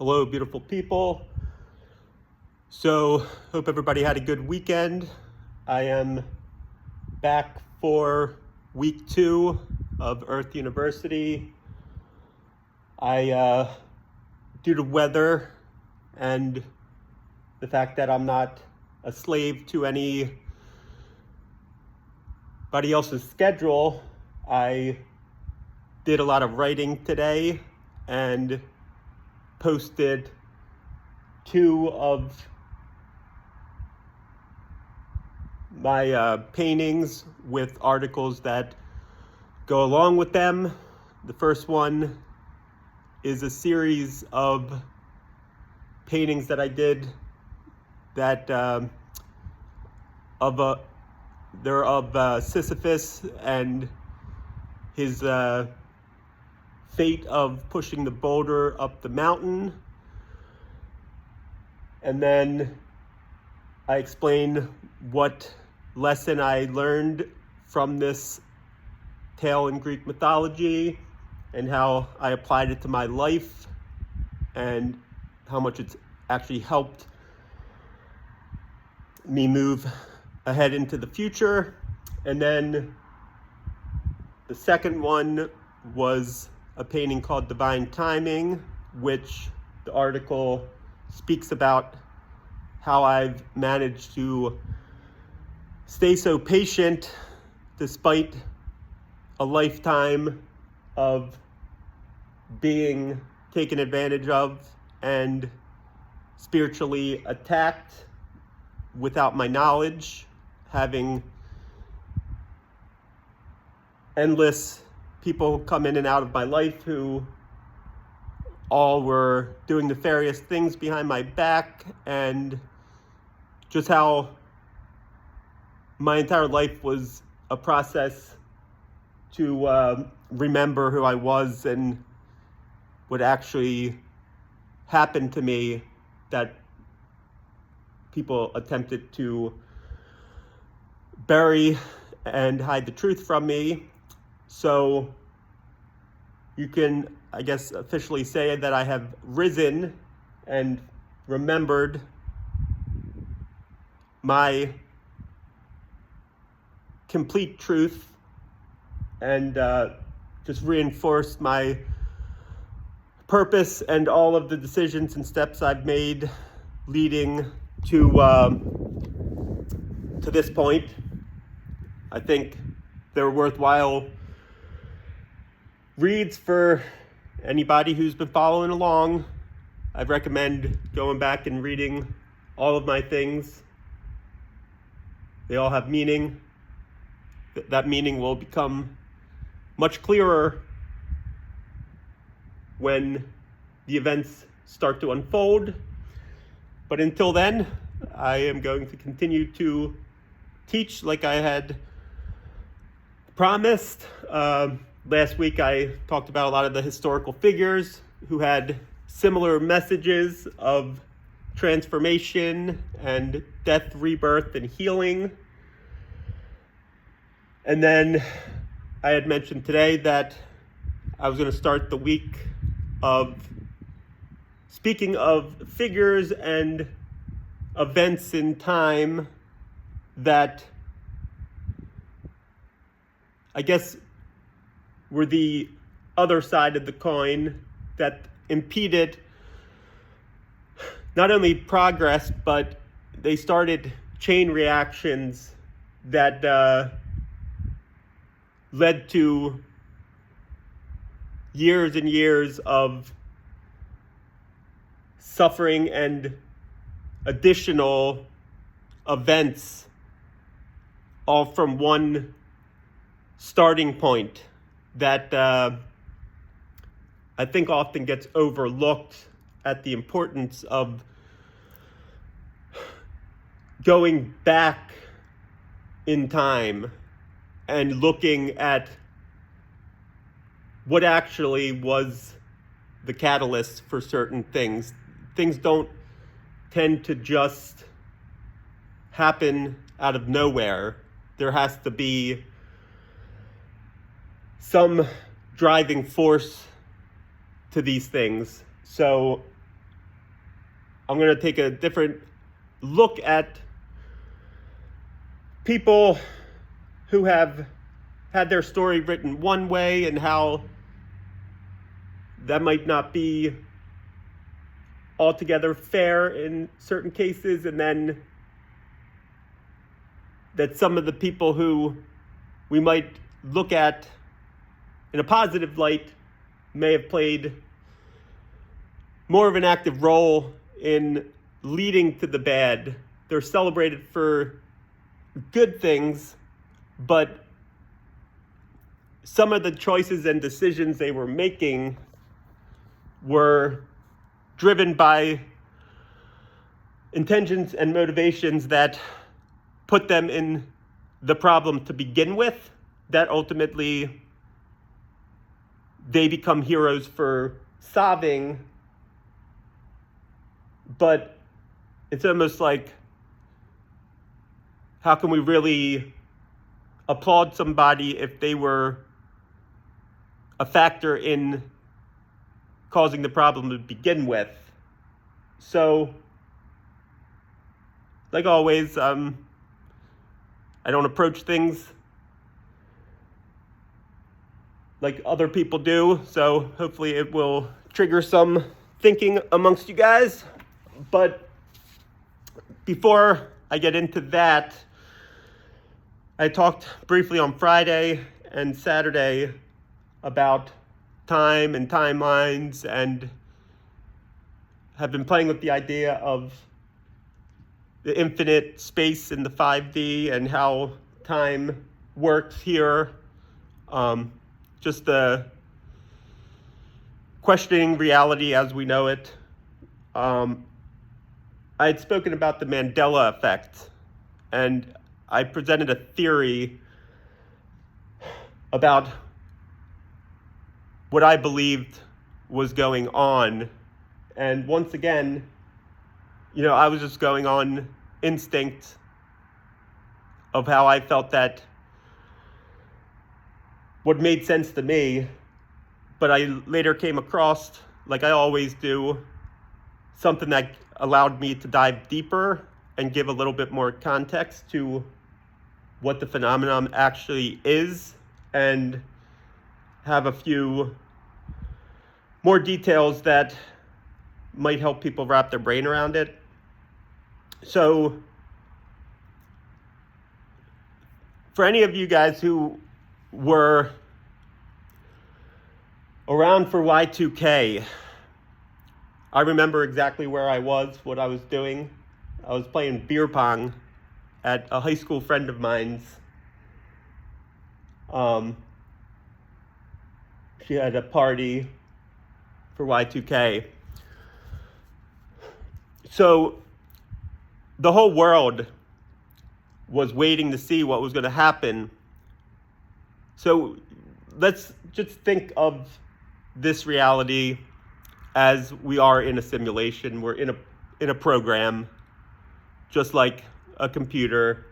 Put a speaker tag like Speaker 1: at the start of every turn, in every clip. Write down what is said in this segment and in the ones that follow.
Speaker 1: Hello, beautiful people. So, hope everybody had a good weekend. I am back for week 2 of Earth University. Due to weather and the fact that I'm not a slave to anybody else's schedule, I did a lot of writing today and posted 2 of my paintings with articles that go along with them. The first one is a series of paintings that I did that they're of Sisyphus and his fate of pushing the boulder up the mountain. And then I explain what lesson I learned from this tale in Greek mythology and how I applied it to my life and how much it's actually helped me move ahead into the future. And then the second one was a painting called Divine Timing, which the article speaks about how I've managed to stay so patient despite a lifetime of being taken advantage of and spiritually attacked without my knowledge, having endless people come in and out of my life who all were doing nefarious things behind my back, and just how my entire life was a process to remember who I was and what actually happened to me that people attempted to bury and hide the truth from me. So you can, I guess, officially say that I have risen and remembered my complete truth and just reinforced my purpose and all of the decisions and steps I've made leading to this point. I think they're worthwhile reads for anybody who's been following along. I recommend going back and reading all of my things. They all have meaning. That meaning will become much clearer when the events start to unfold. But until then, I am going to continue to teach like I had promised. Last week I talked about a lot of the historical figures who had similar messages of transformation and death, rebirth, and healing. And then I had mentioned today that I was going to start the week of speaking of figures and events in time that I guess were the other side of the coin that impeded not only progress, but they started chain reactions that led to years and years of suffering and additional events, all from one starting point that I think often gets overlooked at the importance of going back in time and looking at what actually was the catalyst for certain things. Things don't tend to just happen out of nowhere. There has to be some driving force to these things. So I'm going to take a different look at people who have had their story written one way and how that might not be altogether fair in certain cases, and then that some of the people who we might look at in a positive light may have played more of an active role in leading to the bad. They're celebrated for good things, but some of the choices and decisions they were making were driven by intentions and motivations that put them in the problem to begin with, that ultimately they become heroes for solving. But it's almost like, how can we really applaud somebody if they were a factor in causing the problem to begin with? So, like always, I don't approach things like other people do, so hopefully it will trigger some thinking amongst you guys. But before I get into that, I talked briefly on Friday and Saturday about time and timelines, and have been playing with the idea of the infinite space in the 5D and how time works here. Just the questioning reality as we know it. I had spoken about the Mandela Effect, and I presented a theory about what I believed was going on. And once again, I was just going on instinct of how I felt that what made sense to me. But I later came across, like I always do, something that allowed me to dive deeper and give a little bit more context to what the phenomenon actually is, and have a few more details that might help people wrap their brain around it. So, for any of you guys who were around for Y2K, I remember exactly where I was, what I was doing. I was playing beer pong at a high school friend of mine's. She had a party for Y2K. So the whole world was waiting to see what was going to happen. So let's just think of this reality as we are in a simulation. We're in a program, just like a computer.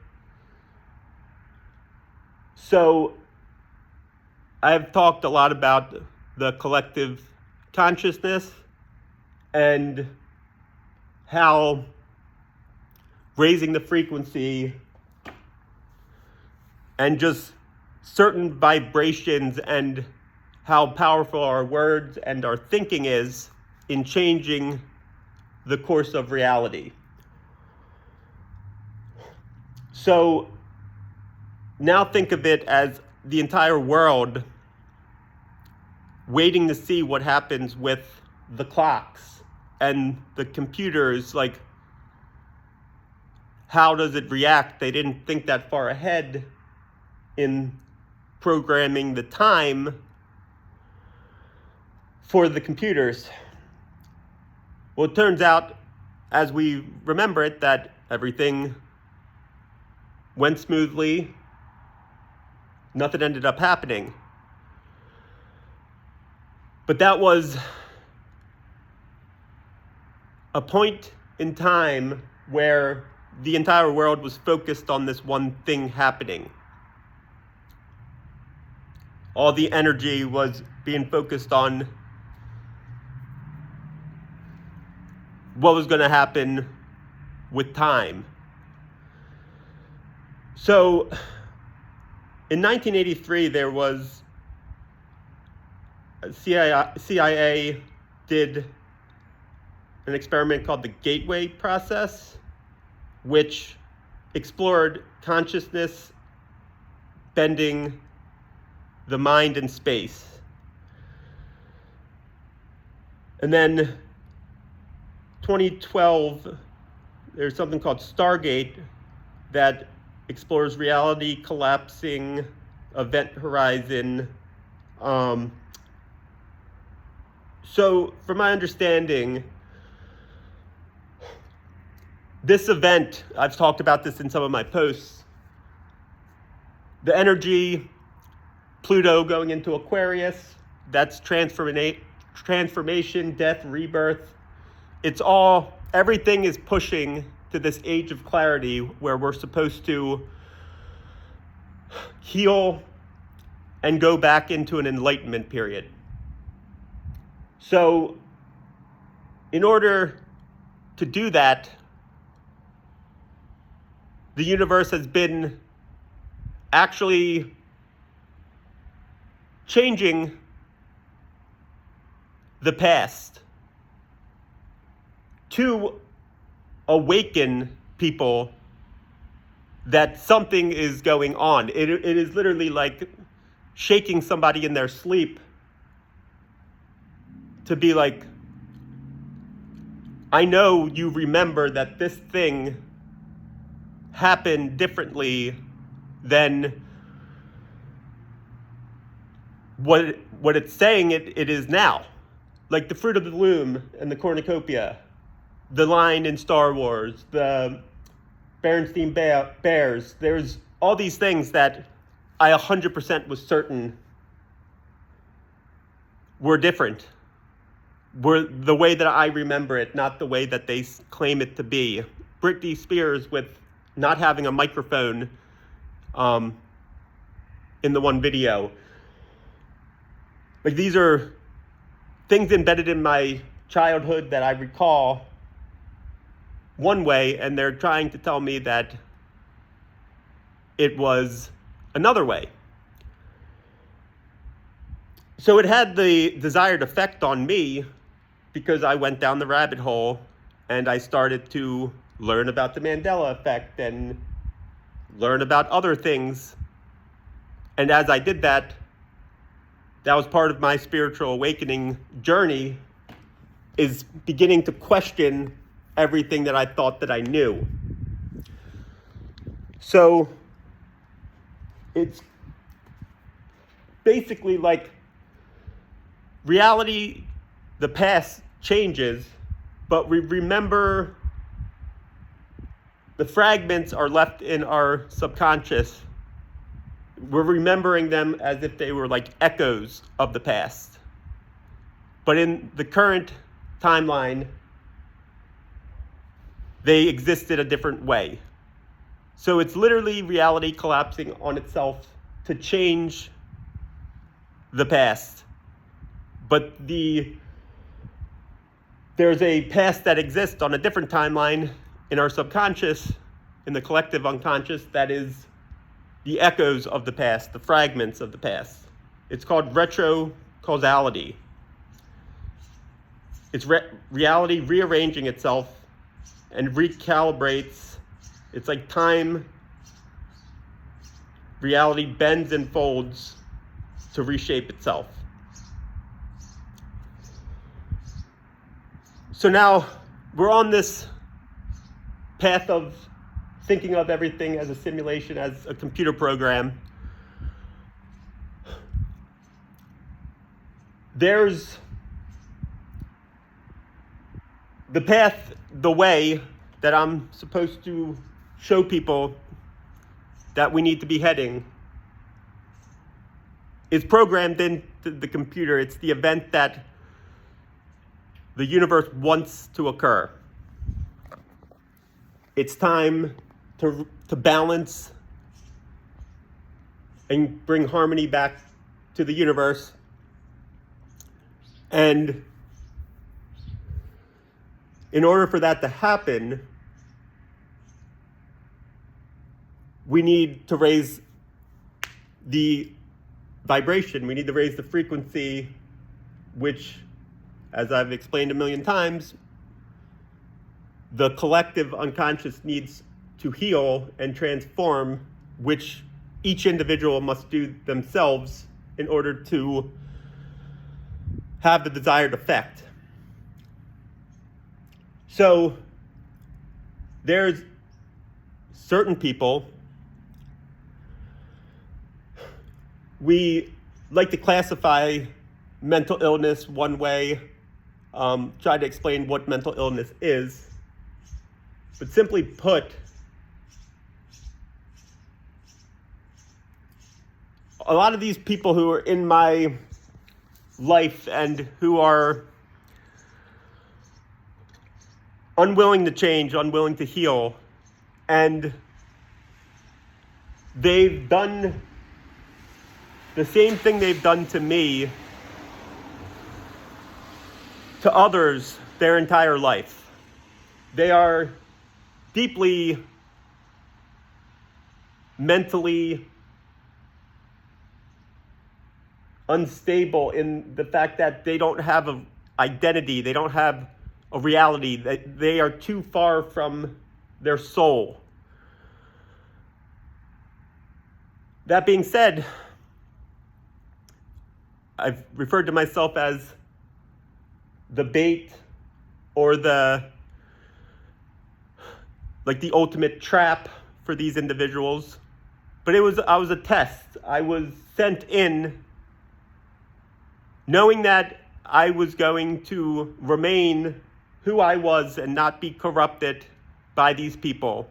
Speaker 1: So I've talked a lot about the collective consciousness and how raising the frequency and just certain vibrations and how powerful our words and our thinking is in changing the course of reality. So now think of it as the entire world waiting to see what happens with the clocks and the computers. Like, how does it react? They didn't think that far ahead in programming the time for the computers. Well, it turns out, as we remember it, that everything went smoothly. Nothing ended up happening. But that was a point in time where the entire world was focused on this one thing happening. All the energy was being focused on what was going to happen with time. So in 1983, there was CIA did an experiment called the Gateway Process, which explored consciousness bending the mind and space. And then 2012, there's something called Stargate that explores reality collapsing, event horizon. So from my understanding, this event, I've talked about this in some of my posts, the energy, Pluto going into Aquarius, that's transformation, death, rebirth. Everything is pushing to this age of clarity where we're supposed to heal and go back into an enlightenment period. So, in order to do that, the universe has been actually changing the past to awaken people that something is going on. It is literally like shaking somebody in their sleep to be like, I know you remember that this thing happened differently than what it's saying it is now. Like the fruit of the loom and the cornucopia, the line in Star Wars, the Berenstain Bears. There's all these things that I 100% was certain were different. Were the way that I remember it, not the way that they claim it to be. Britney Spears with not having a microphone in the one video. Like, these are things embedded in my childhood that I recall one way, and they're trying to tell me that it was another way. So it had the desired effect on me because I went down the rabbit hole and I started to learn about the Mandela Effect and learn about other things. And as I did that, that was part of my spiritual awakening journey, is beginning to question everything that I thought that I knew. So it's basically like reality, the past changes, but we remember the fragments are left in our subconscious. We're remembering them as if they were like echoes of the past. But in the current timeline, they existed a different way. So it's literally reality collapsing on itself to change the past. But there's a past that exists on a different timeline in our subconscious, in the collective unconscious, that is the echoes of the past, the fragments of the past. It's called retrocausality. It's reality rearranging itself and recalibrates. It's like time, reality bends and folds to reshape itself. So now we're on this path of thinking of everything as a simulation, as a computer program. There's the path, the way that I'm supposed to show people that we need to be heading is programmed into the computer. It's the event that the universe wants to occur. It's time to balance and bring harmony back to the universe. And in order for that to happen, we need to raise the vibration. We need to raise the frequency, which, as I've explained a million times, the collective unconscious needs to heal and transform, which each individual must do themselves in order to have the desired effect. So there's certain people, we like to classify mental illness one way, try to explain what mental illness is, but simply put, a lot of these people who are in my life and who are unwilling to change, unwilling to heal, and they've done the same thing they've done to me to others their entire life. They are deeply mentally unstable in the fact that they don't have an identity, they don't have a reality, that they are too far from their soul. That being said, I've referred to myself as the bait or the ultimate trap for these individuals. But I was a test. I was sent in knowing that I was going to remain who I was and not be corrupted by these people.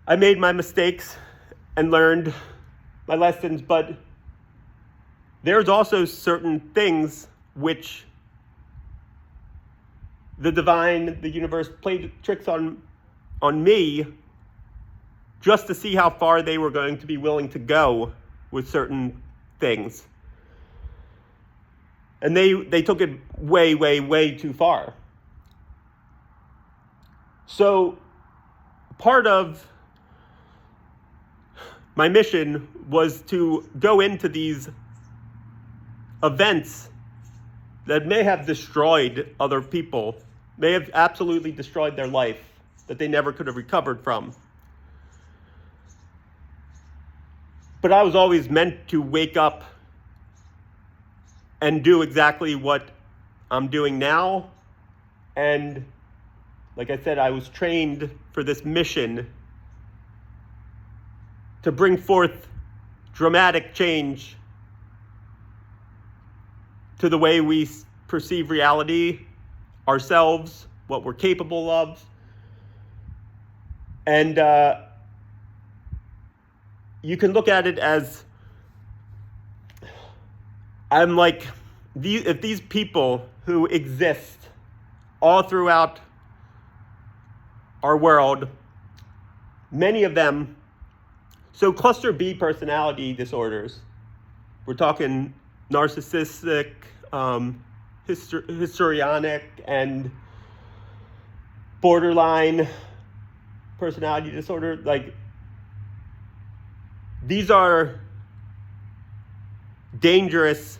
Speaker 1: I made my mistakes and learned my lessons, but there's also certain things which the divine, the universe played tricks on me just to see how far they were going to be willing to go with certain things. And they took it way, way, way too far. So part of my mission was to go into these events that may have destroyed other people, may have absolutely destroyed their life, that they never could have recovered from. But I was always meant to wake up and do exactly what I'm doing now. And like I said, I was trained for this mission to bring forth dramatic change to the way we perceive reality, ourselves, what we're capable of. And you can look at it as, I'm like, if these people who exist all throughout our world, many of them, so cluster B personality disorders, we're talking narcissistic, histrionic, and borderline personality disorder. Like, these are dangerous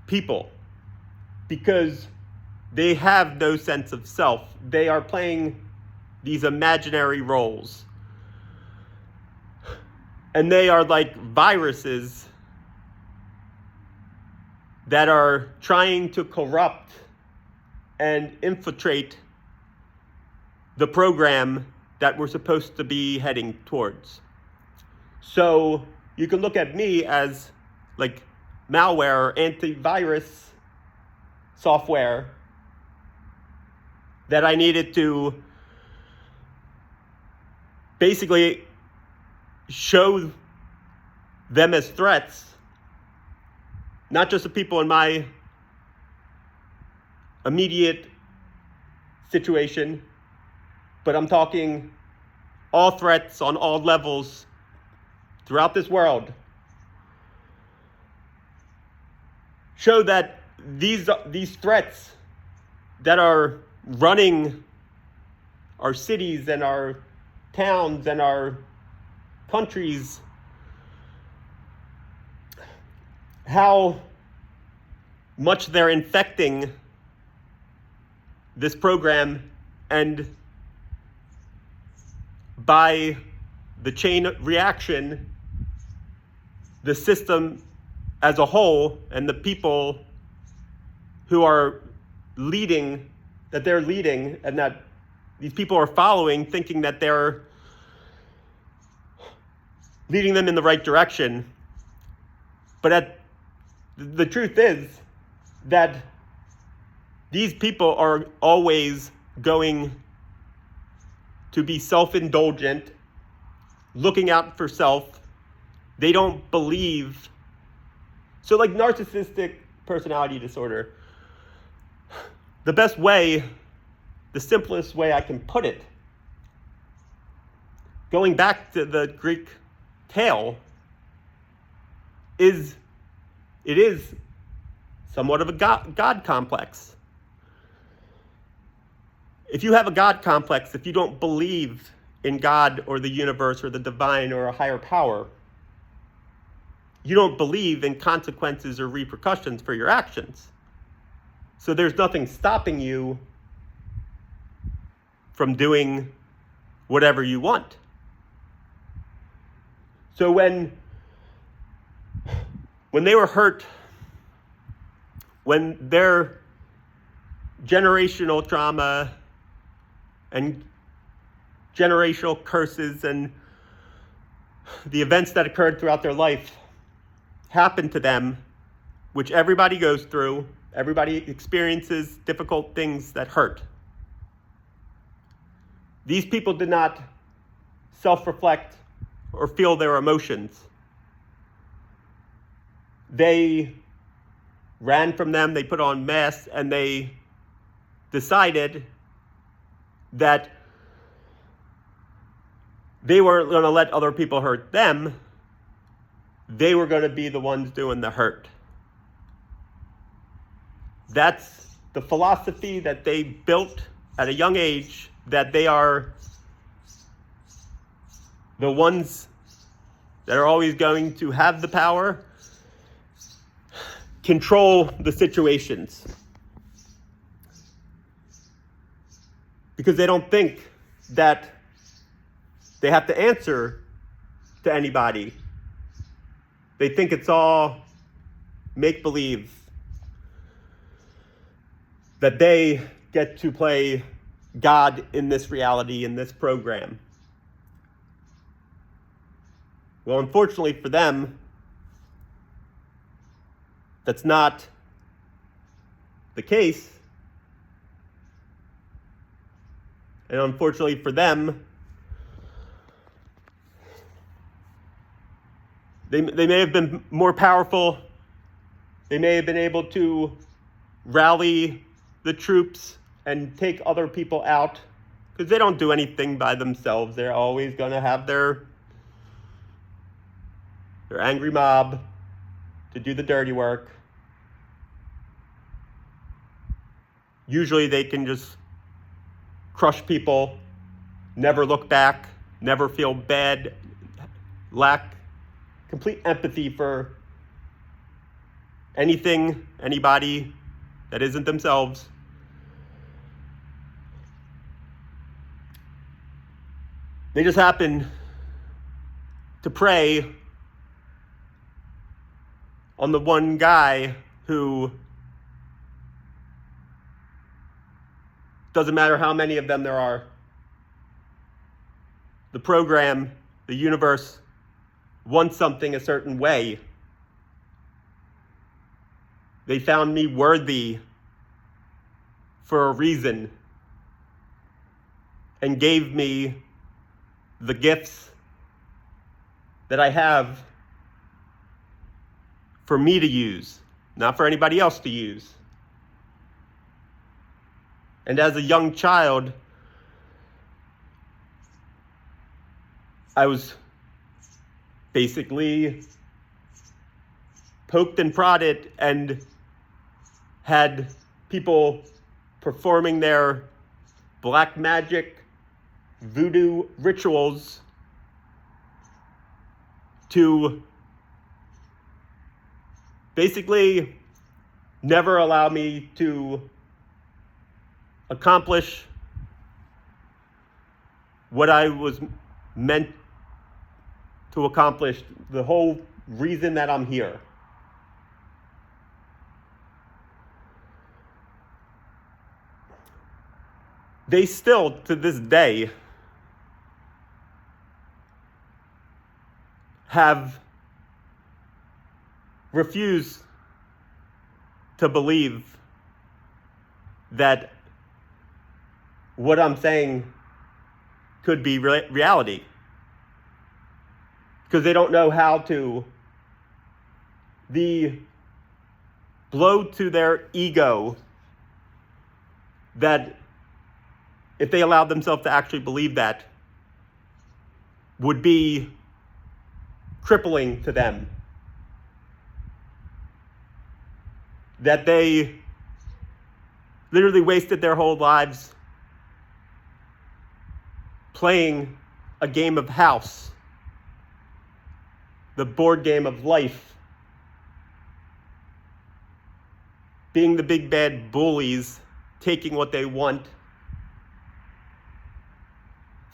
Speaker 1: people because they have no sense of self. They are playing these imaginary roles. And they are like viruses that are trying to corrupt and infiltrate the program that we're supposed to be heading towards. So you can look at me as like malware or antivirus software that I needed to basically show them as threats, not just the people in my immediate situation, but I'm talking all threats on all levels throughout this world. show that these threats that are running our cities and our towns and our countries, how much they're infecting this program, and by the chain reaction, the system as a whole and the people who are leading, that they're leading and that these people are following, thinking that they're leading them in the right direction. But the truth is that these people are always going to be self-indulgent, looking out for self. They don't believe. So like narcissistic personality disorder, the best way, the simplest way I can put it, going back to the Greek tale, it is somewhat of a God complex. If you have a God complex, if you don't believe in God or the universe or the divine or a higher power, you don't believe in consequences or repercussions for your actions. So there's nothing stopping you from doing whatever you want. So when they were hurt, when their generational trauma and generational curses and the events that occurred throughout their life happened to them, which everybody goes through, everybody experiences difficult things that hurt. These people did not self-reflect or feel their emotions. They ran from them, they put on masks, and they decided that they weren't going to let other people hurt them. They were going to be the ones doing the hurt. That's the philosophy that they built at a young age, that they are the ones that are always going to have the power, control the situations. Because they don't think that they have to answer to anybody. They think it's all make-believe, that they get to play God in this reality, in this program. Well, unfortunately for them, that's not the case. And unfortunately for them, they may have been more powerful. They may have been able to rally the troops and take other people out, because they don't do anything by themselves. They're always going to have their angry mob to do the dirty work. Usually they can just crush people, never look back, never feel bad, lack complete empathy for anything, anybody that isn't themselves. They just happen to prey on the one guy who, doesn't matter how many of them there are, the program, the universe, wants something a certain way. They found me worthy for a reason and gave me the gifts that I have for me to use, not for anybody else to use. And as a young child, I was basically poked and prodded and had people performing their black magic voodoo rituals to basically never allow me to accomplish what I was meant to accomplish, the whole reason that I'm here. They still, to this day, have refused to believe that what I'm saying could be reality, because they don't know how to. The blow to their ego that if they allowed themselves to actually believe that would be crippling to them. That they literally wasted their whole lives playing a game of house, the board game of life, being the big bad bullies, taking what they want,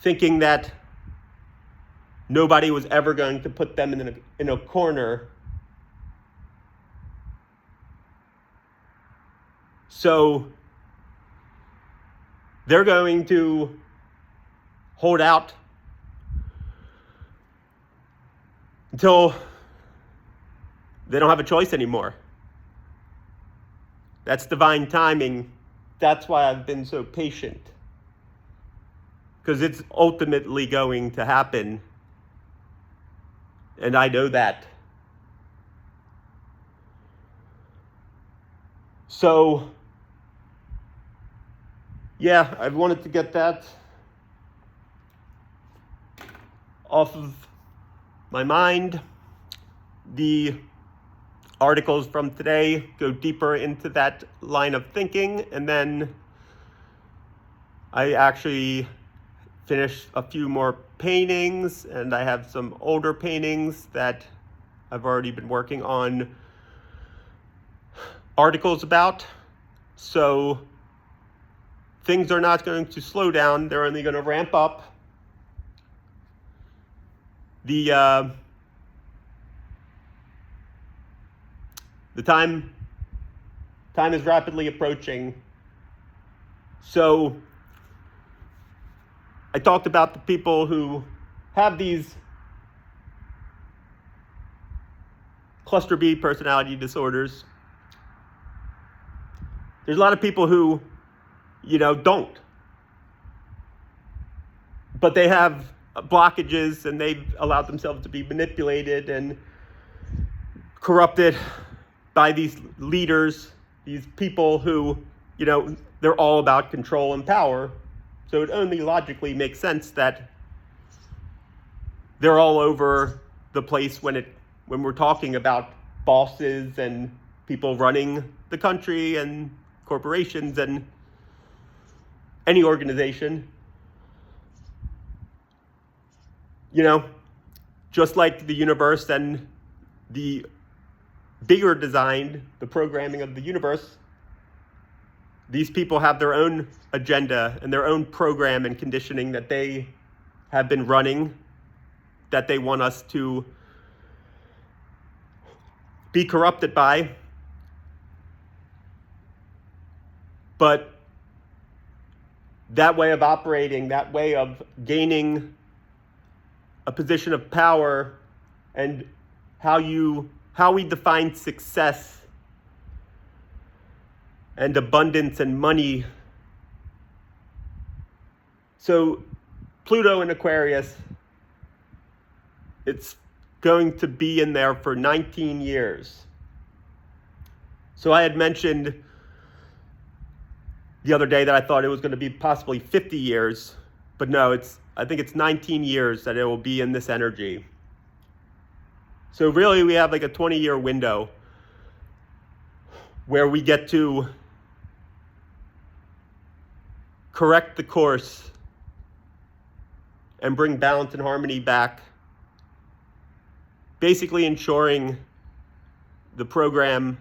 Speaker 1: thinking that nobody was ever going to put them in a corner. So they're going to hold out until they don't have a choice anymore. That's divine timing. That's why I've been so patient, because it's ultimately going to happen, and I know that. So, yeah, I wanted to get that off of my mind. The articles from today go deeper into that line of thinking, and then I actually finished a few more paintings, and I have some older paintings that I've already been working on articles about. So things are not going to slow down, they're only going to ramp up. The time is rapidly approaching. So I talked about the people who have these cluster B personality disorders. There's a lot of people who, don't. But they have blockages, and they've allowed themselves to be manipulated and corrupted by these leaders, these people who, they're all about control and power. So it only logically makes sense that they're all over the place when we're talking about bosses and people running the country and corporations and any organization. Just like the universe and the bigger design, the programming of the universe, these people have their own agenda and their own program and conditioning that they have been running, that they want us to be corrupted by. But that way of operating, that way of gaining a position of power, and how we define success and abundance and money. So Pluto in Aquarius, it's going to be in there for 19 years. So I had mentioned the other day that I thought it was going to be possibly 50 years, but no, I think it's 19 years that it will be in this energy. So really we have like a 20-year window where we get to correct the course and bring balance and harmony back, basically ensuring the program,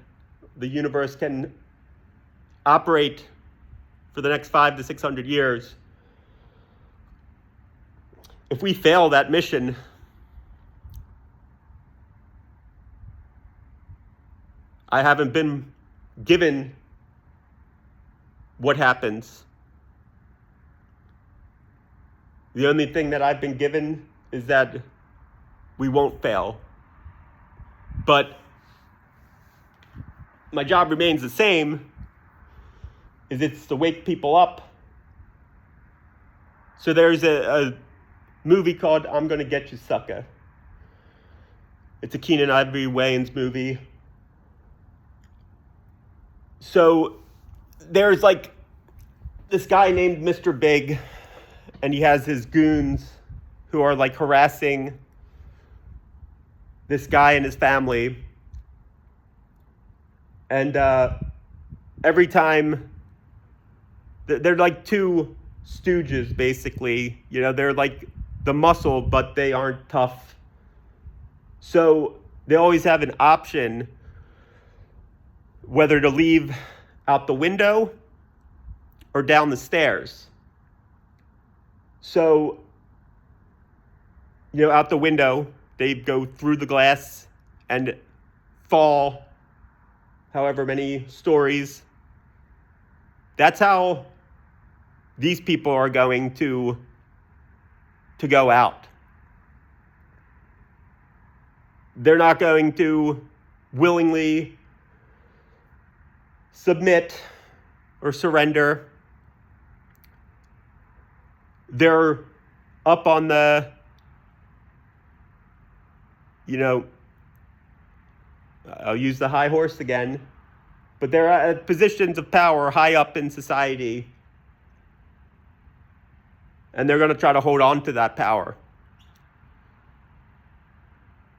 Speaker 1: the universe can operate for the next 500 to 600 years. If we fail that mission, I haven't been given what happens. The only thing that I've been given is that we won't fail. But my job remains the same, is it's to wake people up. So there's a movie called I'm Gonna Get You, Sucker. It's a Keenan Ivory Wayans movie. So there's like this guy named Mr. Big, and he has his goons who are like harassing this guy and his family. And every time, they're like two stooges, basically. You know, they're like the muscle, but they aren't tough. So they always have an option whether to leave out the window or down the stairs. So, you know, out the window, they go through the glass and fall however many stories. That's how these people are going to go out. They're not going to willingly submit or surrender. They're up on the, you know, I'll use the high horse again, but they're at positions of power high up in society. And they're going to try to hold on to that power.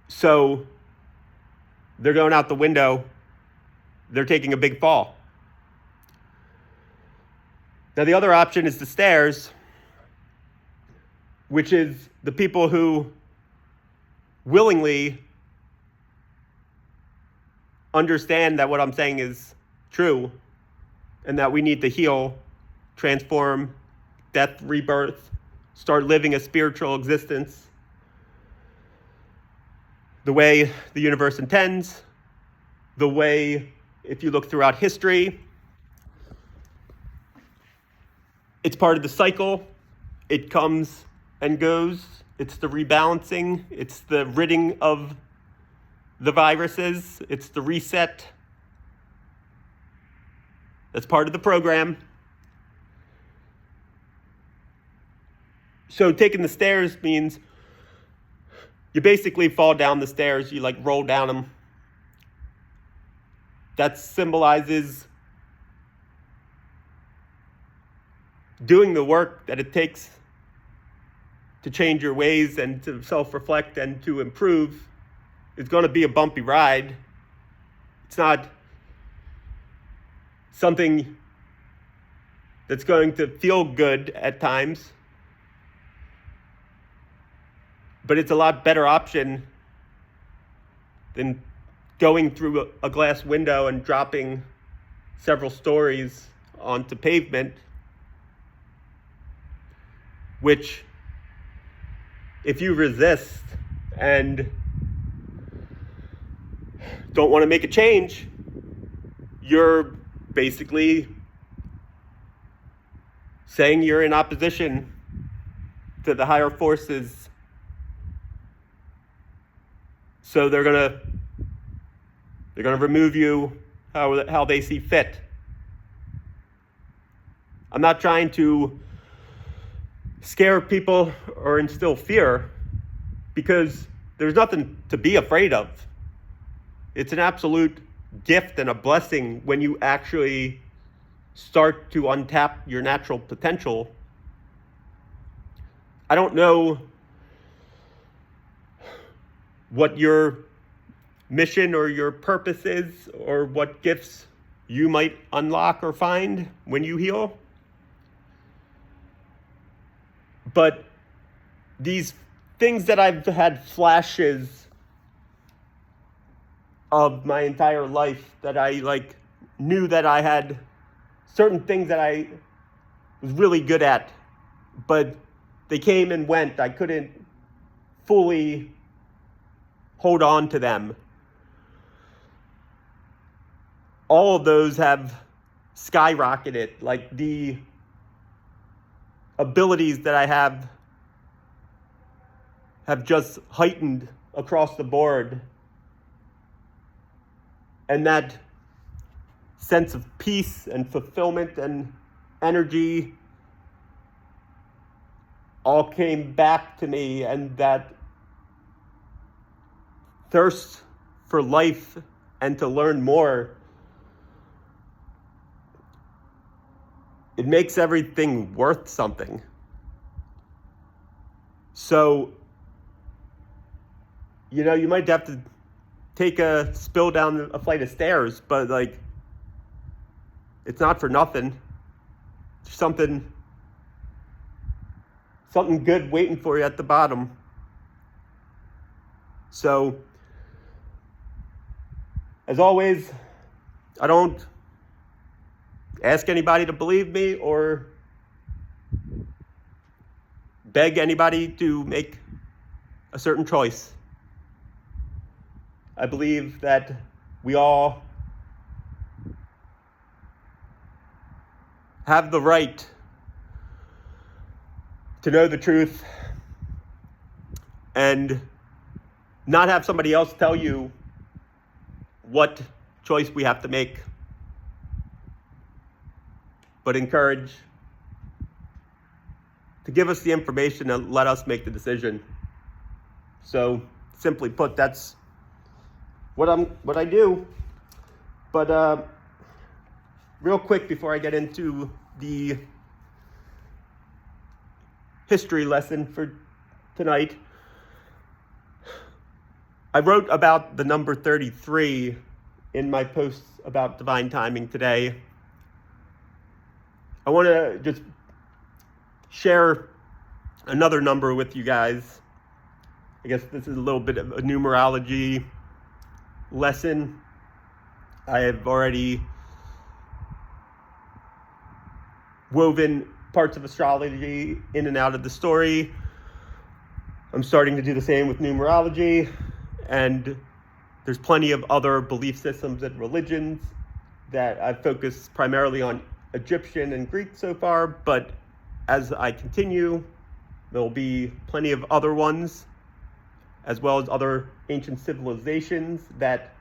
Speaker 1: So they're going out the window. They're taking a big fall. Now, the other option is the stairs, which is the people who willingly understand that what I'm saying is true and that we need to heal, transform, death, rebirth, start living a spiritual existence the way the universe intends, the way, if you look throughout history, it's part of the cycle. It comes and goes. It's the rebalancing. It's the ridding of the viruses. It's the reset. That's part of the program. So taking the stairs means you basically fall down the stairs. You like roll down them. That symbolizes doing the work that it takes to change your ways and to self-reflect and to improve. It's going to be a bumpy ride. It's not something that's going to feel good at times, but it's a lot better option than going through a glass window and dropping several stories onto pavement, which, if you resist and don't want to make a change, you're basically saying you're in opposition to the higher forces. So they're gonna remove you how they see fit. I'm not trying to scare people or instill fear, because there's nothing to be afraid of. It's an absolute gift and a blessing when you actually start to untap your natural potential. I don't know what your mission or your purpose is, or what gifts you might unlock or find when you heal. But these things that I've had flashes of my entire life, that I like knew that I had certain things that I was really good at, but they came and went. I couldn't fully hold on to them. All of those have skyrocketed. Like the abilities that I have just heightened across the board. And that sense of peace and fulfillment and energy all came back to me, and that thirst for life and to learn more, it makes everything worth something. So, you might have to take a spill down a flight of stairs, but like, it's not for nothing. There's something good waiting for you at the bottom. So, as always, I don't ask anybody to believe me or beg anybody to make a certain choice. I believe that we all have the right to know the truth and not have somebody else tell you what choice we have to make, but encourage to give us the information and let us make the decision. So, simply put, that's what I do. But real quick before I get into the history lesson for tonight, I wrote about the number 33 in my posts about divine timing today. I want to just share another number with you guys. I guess this is a little bit of a numerology lesson. I have already woven parts of astrology in and out of the story. I'm starting to do the same with numerology, and there's plenty of other belief systems and religions that I've focused primarily on Egyptian and Greek so far, but as I continue, there will be plenty of other ones, as well as other ancient civilizations that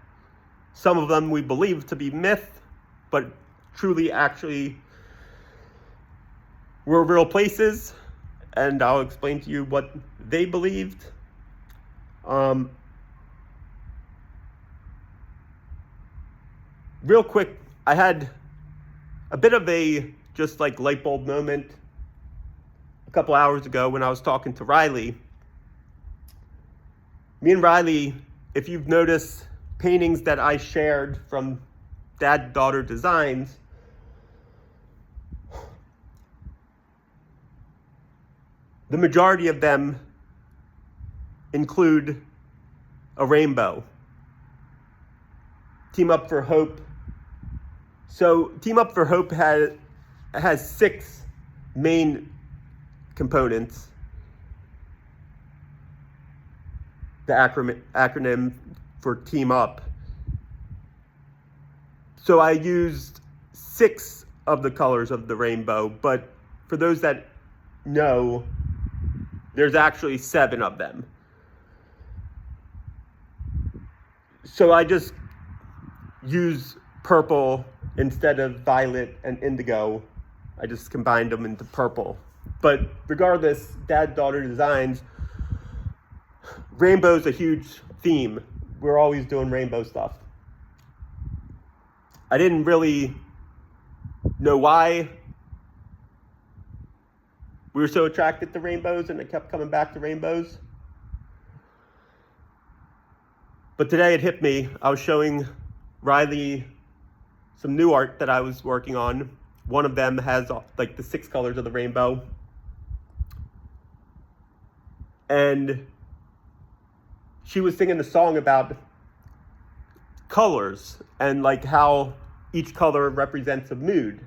Speaker 1: some of them we believe to be myth, but truly actually were real places, and I'll explain to you what they believed. Real quick, I had a bit of a just like light bulb moment a couple hours ago when I was talking to Riley. Me and Riley, if you've noticed paintings that I shared from Dad-Daughter Designs, the majority of them include a rainbow. Team Up for Hope. So Team Up for Hope has 6 main components. The acronym for Team Up. So I used 6 of the colors of the rainbow, but for those that know, there's actually 7 of them. So I just use purple instead of violet and indigo. I just combined them into purple. But regardless, Dad-Daughter Designs, rainbow's a huge theme. We're always doing rainbow stuff. I didn't really know why we were so attracted to rainbows, and it kept coming back to rainbows. But today it hit me. I was showing Riley some new art that I was working on. One of them has like the 6 colors of the rainbow. And she was singing a song about colors and like how each color represents a mood.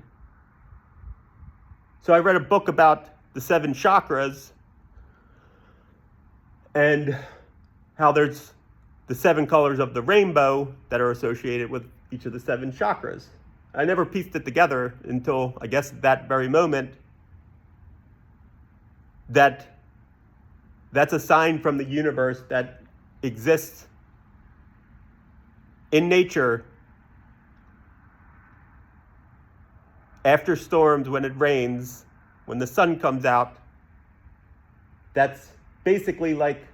Speaker 1: So I read a book about the 7 chakras and how there's the 7 colors of the rainbow that are associated with each of the 7 chakras. I never pieced it together until, I guess, that very moment that that's a sign from the universe that exists in nature after storms, when it rains, when the sun comes out. That's basically like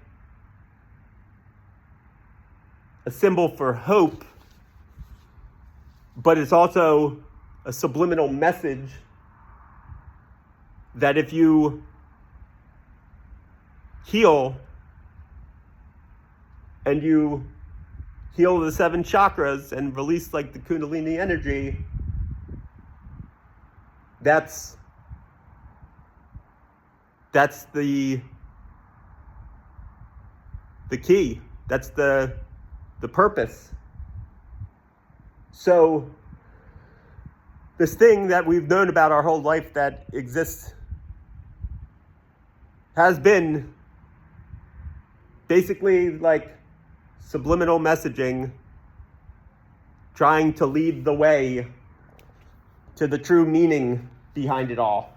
Speaker 1: a symbol for hope, but it's also a subliminal message that if you heal and you heal the 7 chakras and release like the Kundalini energy, that's the key. That's the purpose. So this thing that we've known about our whole life that exists has been basically like subliminal messaging trying to lead the way to the true meaning behind it all.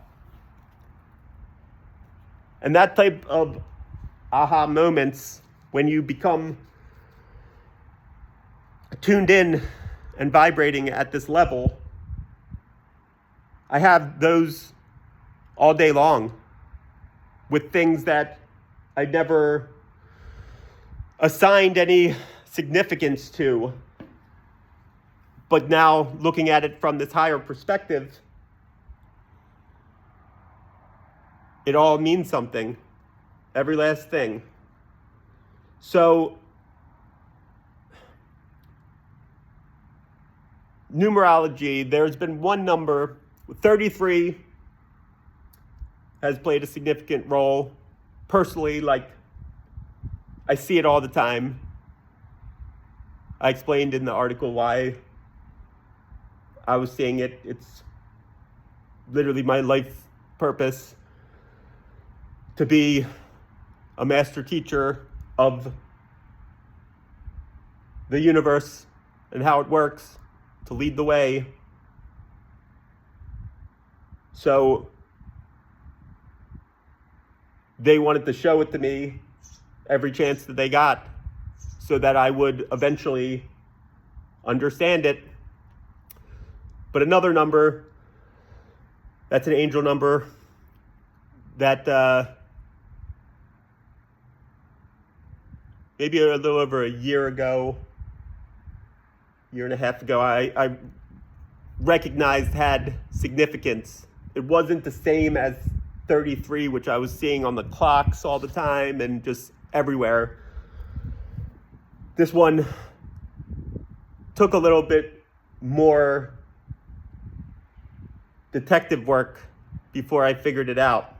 Speaker 1: And that type of aha moments, when you become tuned in and vibrating at this level, I have those all day long with things that I never assigned any significance to. But now, looking at it from this higher perspective, it all means something. Every last thing. So, numerology, there's been one number, 33 has played a significant role. Personally, like, I see it all the time. I explained in the article why I was seeing it. It's literally my life purpose to be a master teacher of the universe and how it works, to lead the way. So they wanted to show it to me every chance that they got so that I would eventually understand it. But another number, that's an angel number that maybe a little over a year ago, year and a half ago, I recognized had significance. It wasn't the same as 33, which I was seeing on the clocks all the time and just everywhere. This one took a little bit more detective work before I figured it out.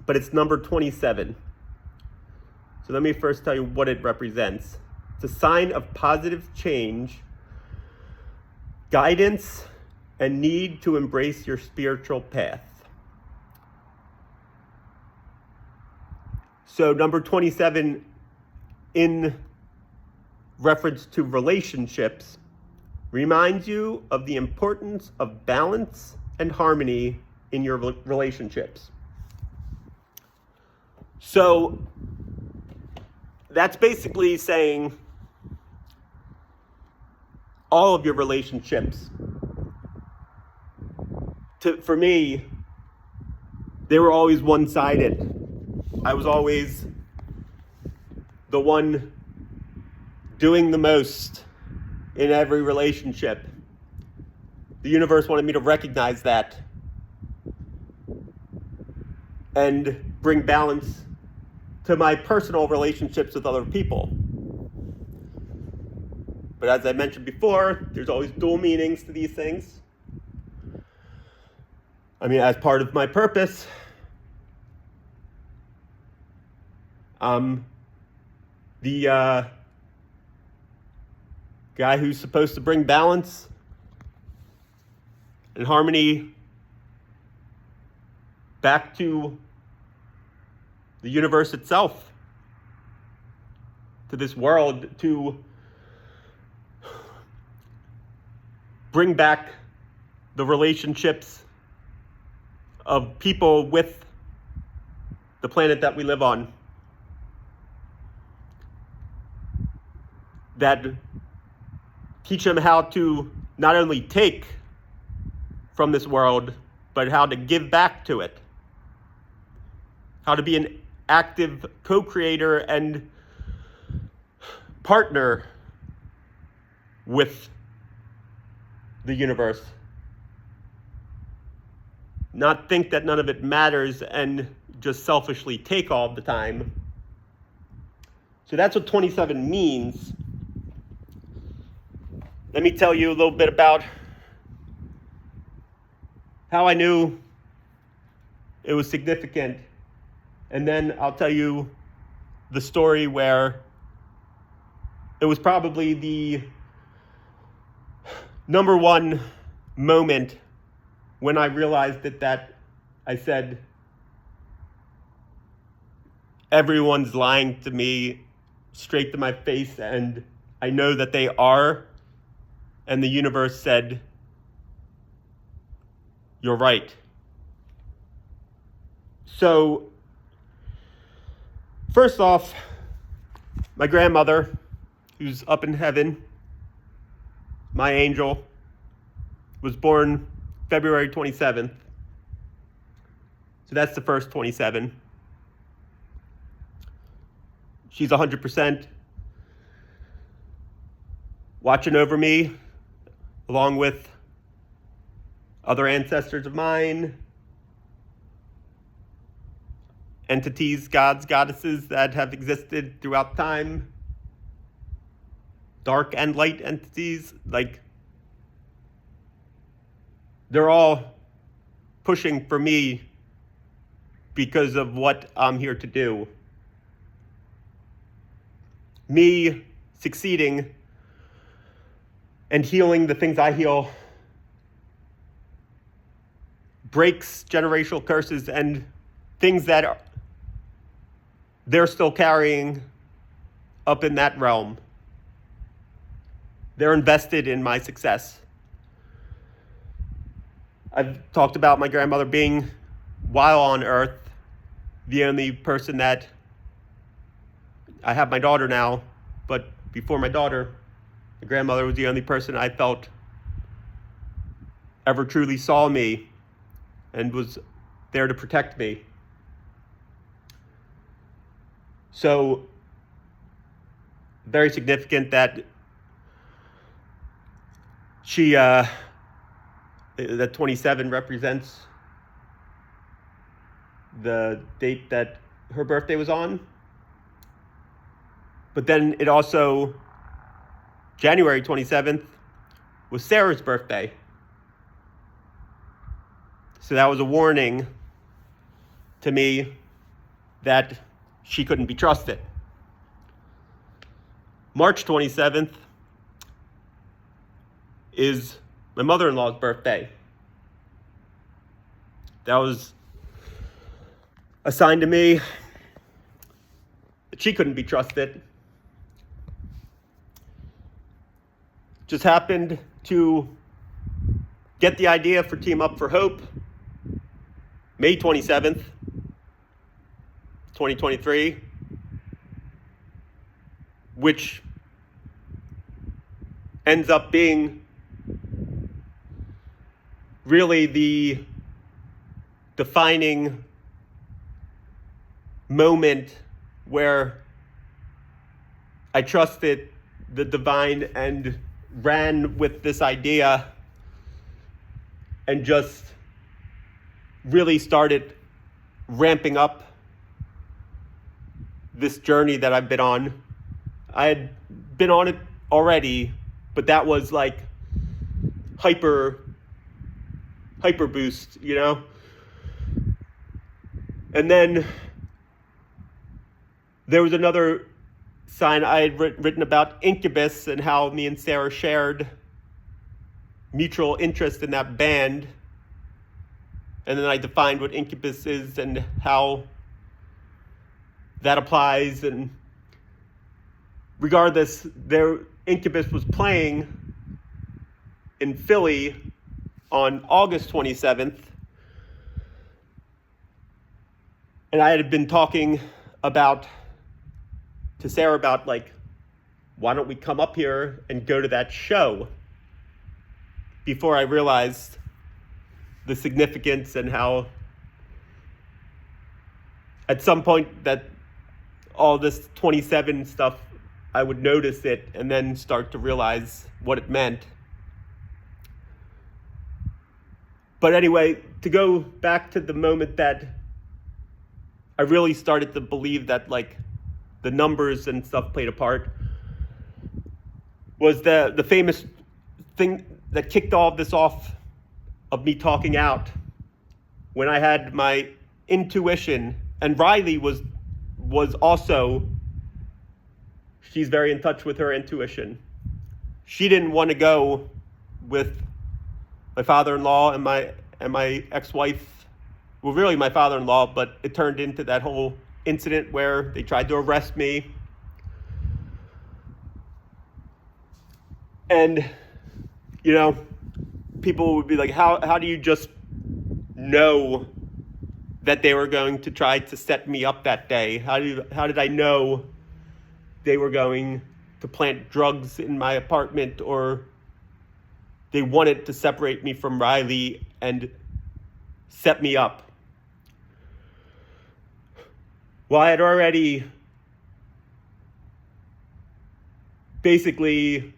Speaker 1: But it's number 27. So let me first tell you what it represents. It's a sign of positive change, guidance, and need to embrace your spiritual path. So number 27, in reference to relationships, reminds you of the importance of balance and harmony in your relationships. So that's basically saying all of your relationships, for me, they were always one-sided. I was always the one doing the most in every relationship. The universe wanted me to recognize that and bring balance to my personal relationships with other people. But as I mentioned before, there's always dual meanings to these things. I mean, as part of my purpose, I'm the guy who's supposed to bring balance and harmony back to the universe itself, to this world, to bring back the relationships of people with the planet that we live on, that teach them how to not only take from this world, but how to give back to it, how to be an active co-creator and partner with the universe. Not think that none of it matters and just selfishly take all the time. So that's what 27 means. Let me tell you a little bit about how I knew it was significant. And then I'll tell you the story where it was probably the number one moment when I realized that I said, everyone's lying to me straight to my face, and I know that they are. And the universe said, you're right. So, first off, my grandmother, who's up in heaven, my angel, was born February 27th. So that's the first 27. She's 100% watching over me, along with other ancestors of mine, entities, gods, goddesses that have existed throughout time, dark and light entities, like, they're all pushing for me because of what I'm here to do. Me succeeding and healing the things I heal breaks generational curses and things that they're still carrying up in that realm. They're invested in my success. I've talked about my grandmother being, while on Earth, the only person that, I have my daughter now, but before my daughter, my grandmother was the only person I felt ever truly saw me and was there to protect me. So, very significant that she, that 27 represents the date that her birthday was on. But then it also, January 27th, was Sarah's birthday. So that was a warning to me that she couldn't be trusted. March 27th is my mother-in-law's birthday. That was a sign to me that she couldn't be trusted. Just happened to get the idea for Team Up for Hope May 27th, 2023, which ends up being really the defining moment where I trusted the divine and ran with this idea and just really started ramping up this journey that I've been on. I had been on it already but that was like hyper boost, you know? And then there was another sign I had written about Incubus and how me and Sarah shared mutual interest in that band. And then I defined what Incubus is and how that applies. And regardless, Incubus was playing in Philly on August 27th. And I had been talking to Sarah about, like, why don't we come up here and go to that show, before I realized the significance and how at some point that all this 27 stuff, I would notice it and then start to realize what it meant. But anyway, to go back to the moment that I really started to believe that, like, the numbers and stuff played a part, was the famous thing that kicked all of this off of me talking out, when I had my intuition. And Riley was also, she's very in touch with her intuition. She didn't want to go with my father-in-law and my ex-wife. Well, really my father-in-law, but it turned into that whole incident where they tried to arrest me. And, you know, people would be like, how do you just know that they were going to try to set me up that day? How did I know they were going to plant drugs in my apartment, or they wanted to separate me from Riley and set me up? Well, I had already basically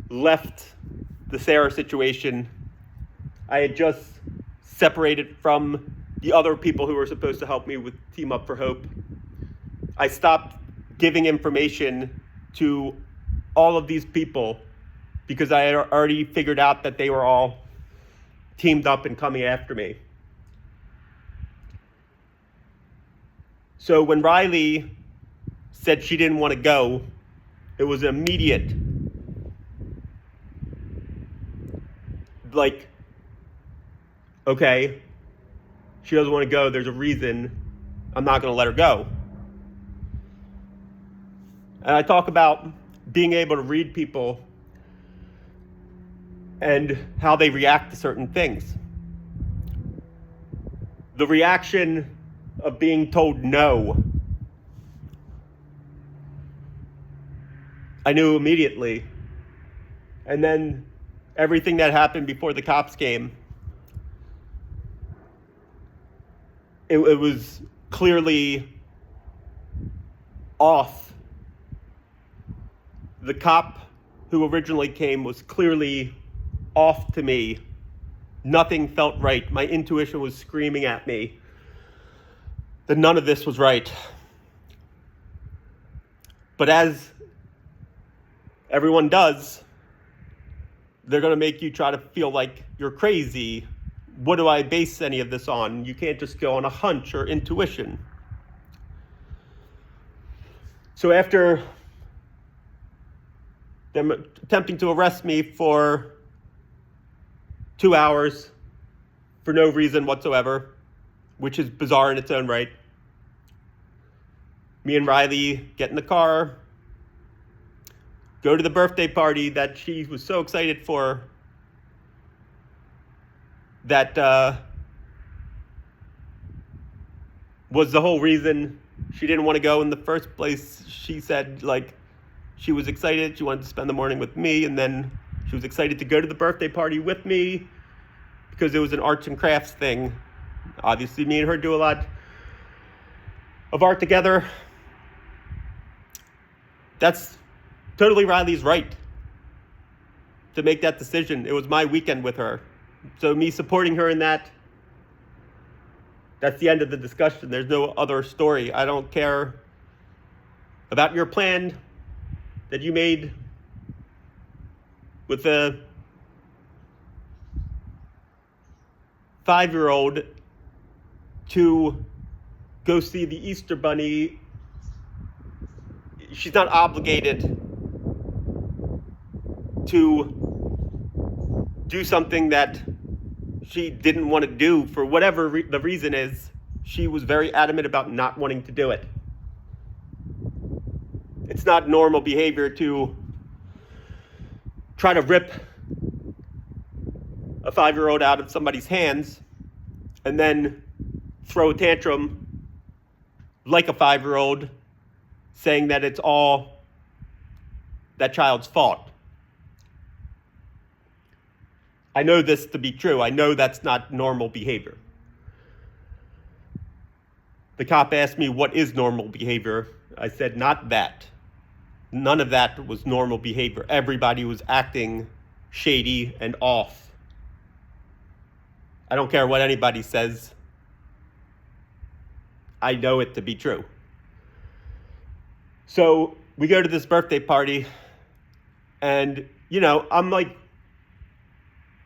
Speaker 1: left the Sarah situation. I had just separated from the other people who were supposed to help me with Team Up for Hope. I stopped giving information to all of these people because I had already figured out that they were all teamed up and coming after me. So when Riley said she didn't want to go, it was immediate. Like, okay, she doesn't want to go, there's a reason, I'm not going to let her go. And I talk about being able to read people and how they react to certain things. The reaction of being told no, I knew immediately. And then everything that happened before the cops came, it was clearly off. The cop who originally came was clearly off to me. Nothing felt right. My intuition was screaming at me that none of this was right. But as everyone does, they're going to make you try to feel like you're crazy. What do I base any of this on? You can't just go on a hunch or intuition. So after them attempting to arrest me for 2 hours for no reason whatsoever, which is bizarre in its own right, me and Riley get in the car, go to the birthday party that she was so excited for, that was the whole reason she didn't want to go in the first place. She said, like, she was excited, she wanted to spend the morning with me, and then she was excited to go to the birthday party with me because it was an arts and crafts thing. Obviously, me and her do a lot of art together. That's totally Riley's right to make that decision. It was my weekend with her. So me supporting her in that, that's the end of the discussion. There's no other story. I don't care about your plan that you made with a 5-year-old to go see the Easter Bunny. She's not obligated to do something that she didn't want to do for whatever the reason is. She was very adamant about not wanting to do it. It's not normal behavior to try to rip a 5-year-old out of somebody's hands and then throw a tantrum like a 5-year-old, saying that it's all that child's fault. I know this to be true. I know that's not normal behavior. The cop asked me, what is normal behavior? I said, not that. None of that was normal behavior. Everybody was acting shady and off. I don't care what anybody says. I know it to be true. So we go to this birthday party, and, I'm like,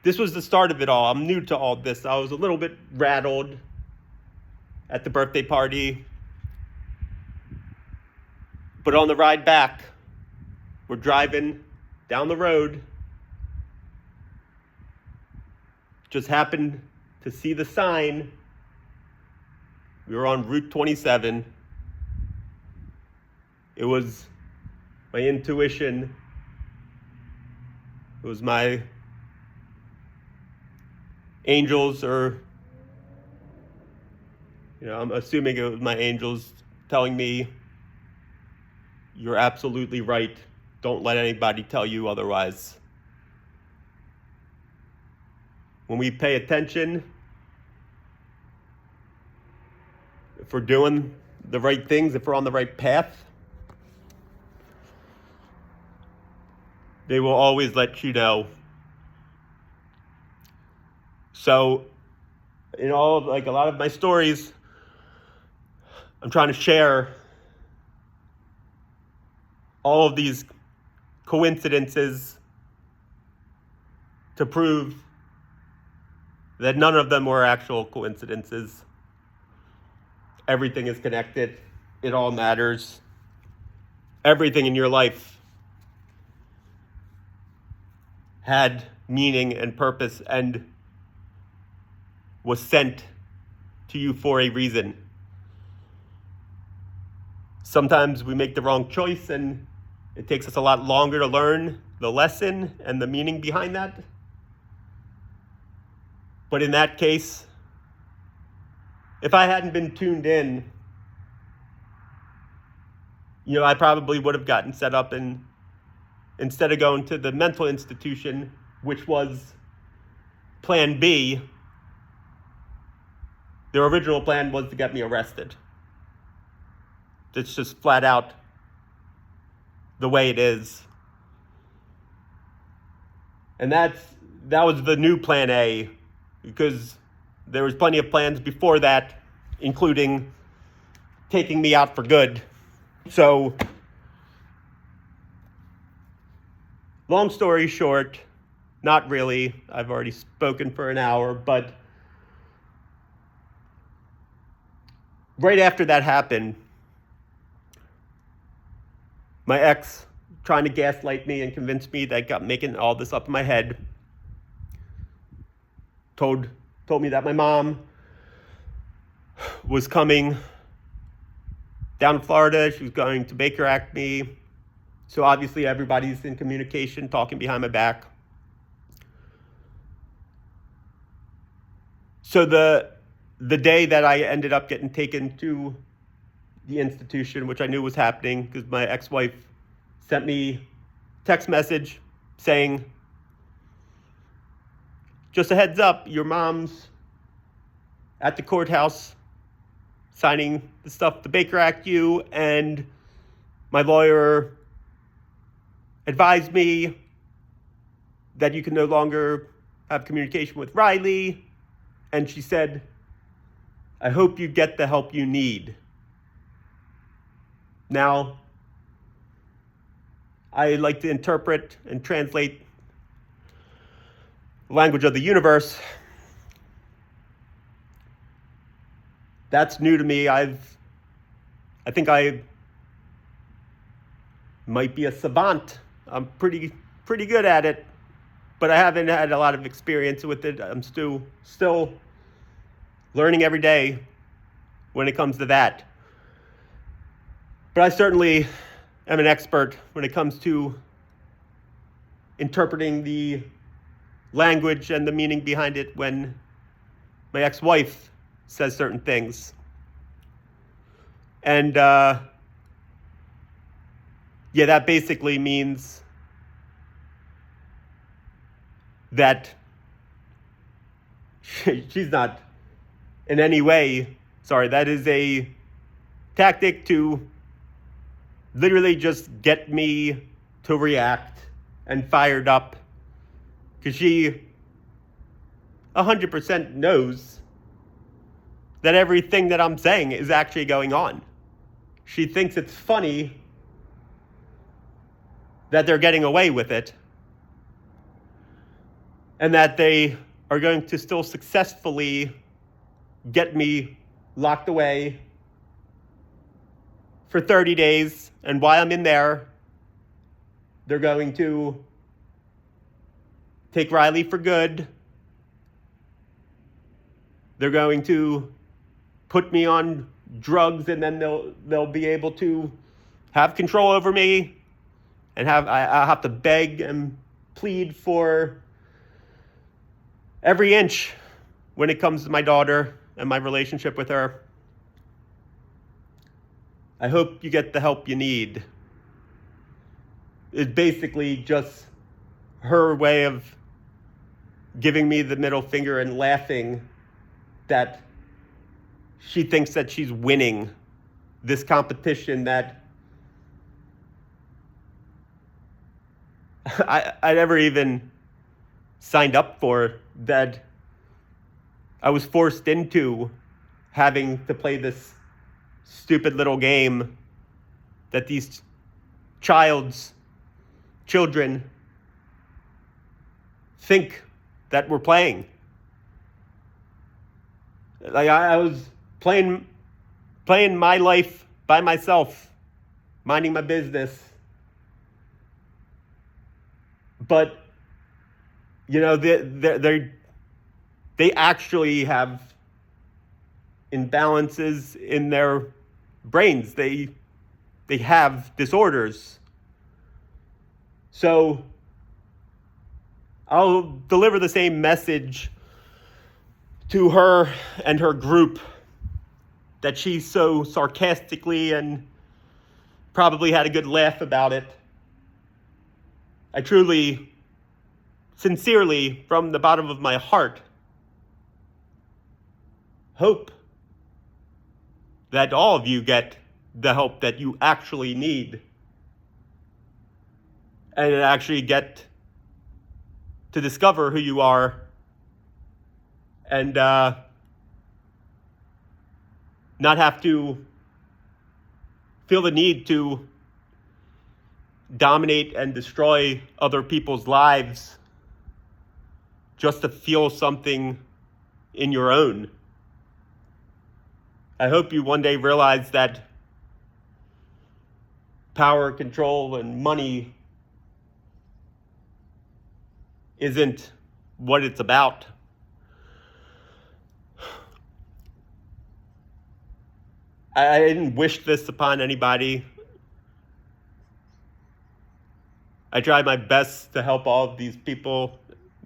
Speaker 1: this was the start of it all. I'm new to all this. I was a little bit rattled at the birthday party. But on the ride back, we're driving down the road. Just happened to see the sign. We were on Route 27. It was my intuition. It was my angels, or, I'm assuming it was my angels telling me, you're absolutely right. Don't let anybody tell you otherwise. When we pay attention, if we're doing the right things, if we're on the right path, they will always let you know. So, a lot of my stories, I'm trying to share all of these coincidences to prove that none of them were actual coincidences. Everything is connected. It all matters. Everything in your life had meaning and purpose and was sent to you for a reason. Sometimes we make the wrong choice and it takes us a lot longer to learn the lesson and the meaning behind that. But in that case, if I hadn't been tuned in, I probably would have gotten set up, and instead of going to the mental institution, which was plan B, their original plan was to get me arrested. It's just flat out the way it is. And that was the new plan A, because there was plenty of plans before that, including taking me out for good. So, long story short, not really. I've already spoken for an hour, but right after that happened, my ex, trying to gaslight me and convince me that I got making all this up in my head, told me that my mom was coming down to Florida. She was going to Baker Act me. So obviously everybody's in communication, talking behind my back. So the day that I ended up getting taken to the institution, which I knew was happening because my ex-wife sent me a text message saying, just a heads up, your mom's at the courthouse signing the stuff to Baker Act you, and my lawyer advised me that you can no longer have communication with Riley, and she said, I hope you get the help you need. Now, I like to interpret and translate the language of the universe. That's new to me. I think I might be a savant. I'm pretty good at it, but I haven't had a lot of experience with it. I'm still learning every day when it comes to that. But I certainly am an expert when it comes to interpreting the language and the meaning behind it when my ex-wife says certain things. And yeah, that basically means that she's not in any way, sorry, that is a tactic to literally just get me to react and fired up, because she 100% knows that everything that I'm saying is actually going on. She thinks it's funny that they're getting away with it and that they are going to still successfully get me locked away for 30 days. And while I'm in there, they're going to take Riley for good. They're going to put me on drugs, and then they'll be able to have control over me, and I'll have to beg and plead for every inch when it comes to my daughter and my relationship with her. I hope you get the help you need. It's basically just her way of giving me the middle finger and laughing that she thinks that she's winning this competition that I never even signed up for, that I was forced into having to play this stupid little game that these children think that we're playing. Like I was playing my life by myself, minding my business. But you know, they actually have imbalances in their brains. They have disorders. So I'll deliver the same message to her and her group that she so sarcastically and probably had a good laugh about it. I truly, sincerely, from the bottom of my heart, hope that all of you get the help that you actually need, and actually get to discover who you are, and not have to feel the need to dominate and destroy other people's lives just to feel something in your own. I hope you one day realize that power, control, and money isn't what it's about. I didn't wish this upon anybody. I tried my best to help all of these people,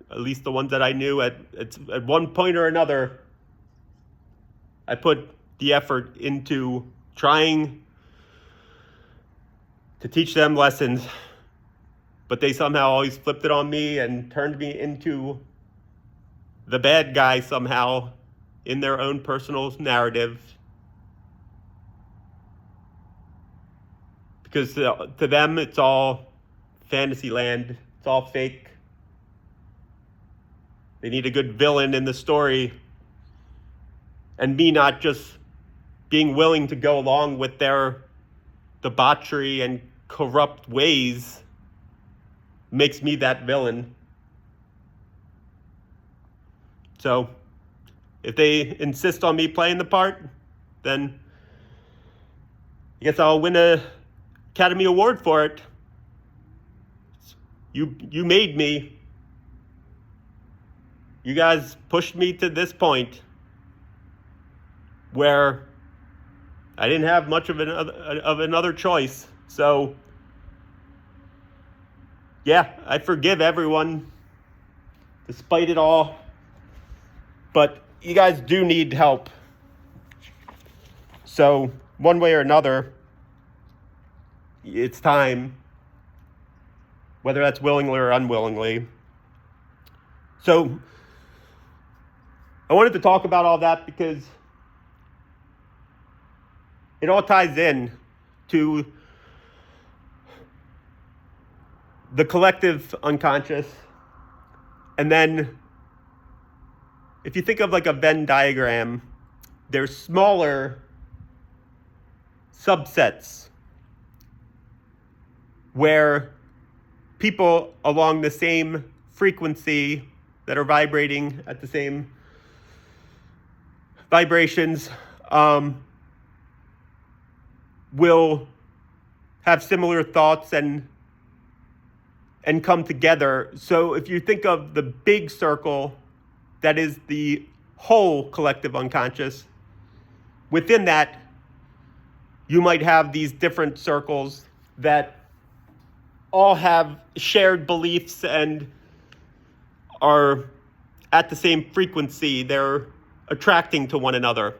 Speaker 1: at least the ones that I knew at one point or another. I put the effort into trying to teach them lessons, but they somehow always flipped it on me and turned me into the bad guy somehow in their own personal narrative. Because to them, it's all fantasy land. It's all fake. They need a good villain in the story. And me not just being willing to go along with their debauchery and corrupt ways makes me that villain. So if they insist on me playing the part, then I guess I'll win a Academy Award for it. You made me. You guys pushed me to this point where I didn't have much of another choice. So yeah, I forgive everyone despite it all. But you guys do need help. So one way or another, it's time, whether that's willingly or unwillingly. So I wanted to talk about all that because it all ties in to the collective unconscious. And then if you think of like a Venn diagram, there's smaller subsets where people along the same frequency that are vibrating at the same vibrations will have similar thoughts and come together. So if you think of the big circle that is the whole collective unconscious, within that you might have these different circles that all have shared beliefs and are at the same frequency. They're attracting to one another.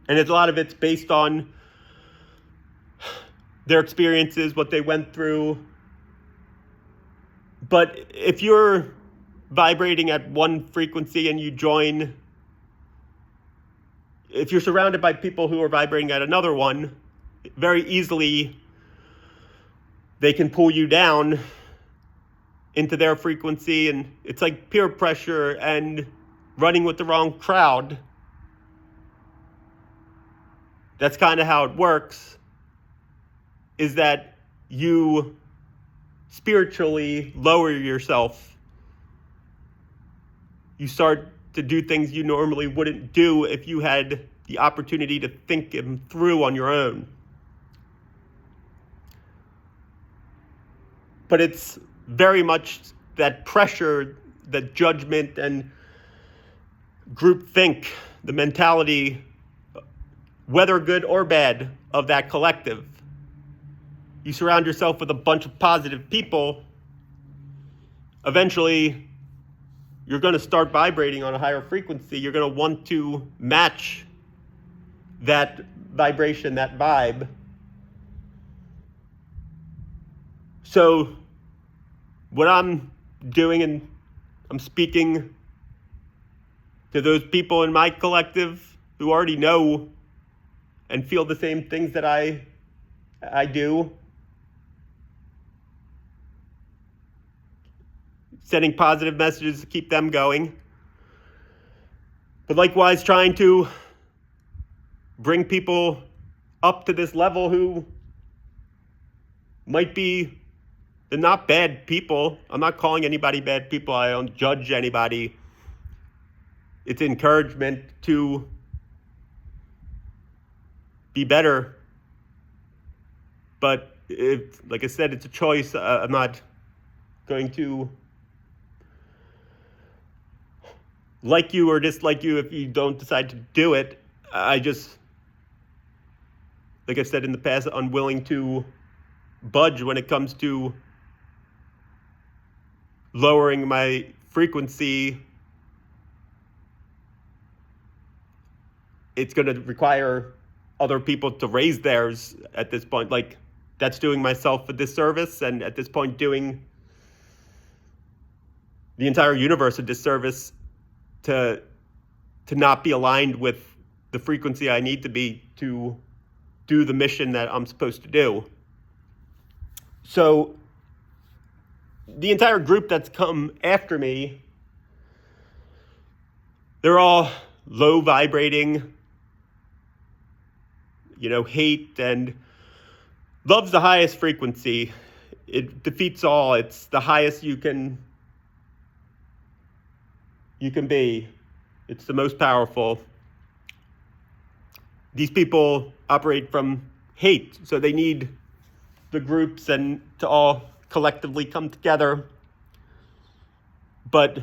Speaker 1: And a lot of it's based on their experiences, what they went through. But if you're vibrating at one frequency and you join, if you're surrounded by people who are vibrating at another one, very easily they can pull you down into their frequency. And it's like peer pressure and running with the wrong crowd. That's kind of how it works, is that you spiritually lower yourself. You start to do things you normally wouldn't do if you had the opportunity to think them through on your own. But it's very much that pressure, that judgment and groupthink, the mentality, whether good or bad, of that collective. You surround yourself with a bunch of positive people, eventually you're going to start vibrating on a higher frequency. You're going to want to match that vibration, that vibe. So what I'm doing, and I'm speaking to those people in my collective who already know and feel the same things that I do. Sending positive messages to keep them going. But likewise, trying to bring people up to this level who might be, they're not bad people. I'm not calling anybody bad people. I don't judge anybody. It's encouragement to be better. But like I said, it's a choice. I'm not going to like you or dislike you if you don't decide to do it. I just, like I said in the past, unwilling to budge when it comes to lowering my frequency. It's going to require other people to raise theirs at this point. Like, that's doing myself a disservice, and at this point doing the entire universe a disservice to not be aligned with the frequency I need to be to do the mission that I'm supposed to do. So the entire group that's come after me, they're all low vibrating, hate, and love's the highest frequency. It defeats all. It's the highest you can you can be. It's the most powerful. These people operate from hate, so they need the groups and to all collectively come together. But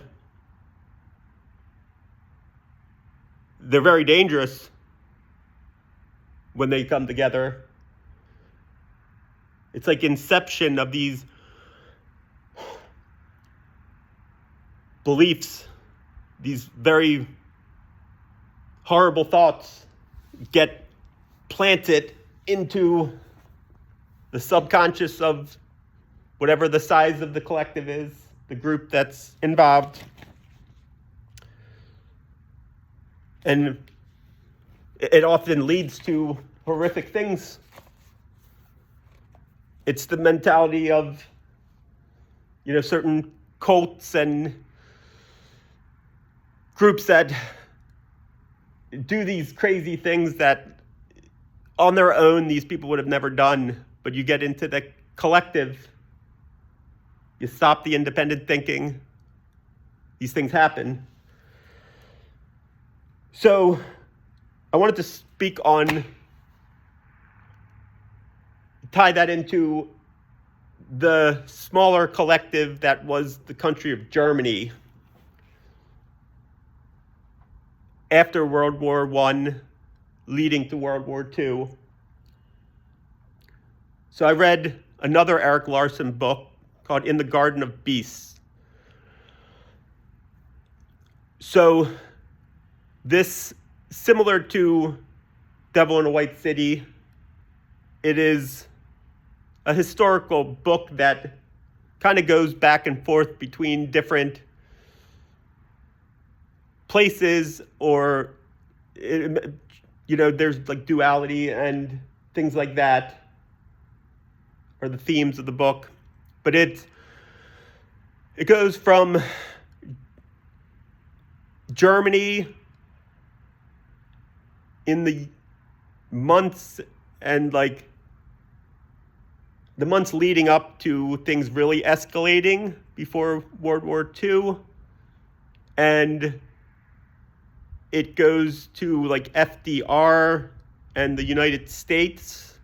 Speaker 1: they're very dangerous when they come together. It's like inception of these beliefs, these very horrible thoughts get planted into the subconscious of whatever the size of the collective is, the group that's involved. And it often leads to horrific things. It's the mentality of, certain cults and groups that do these crazy things that on their own these people would have never done. But you get into the collective, you stop the independent thinking, these things happen. So I wanted to tie that into the smaller collective that was the country of Germany after World War I, leading to World War II. So I read another Eric Larson book called In the Garden of Beasts. So this, similar to Devil in a White City, it is a historical book that kind of goes back and forth between different places, or there's like duality and things like that are the themes of the book. But it goes from Germany in the months the months leading up to things really escalating before World War II, and it goes to FDR and the United States.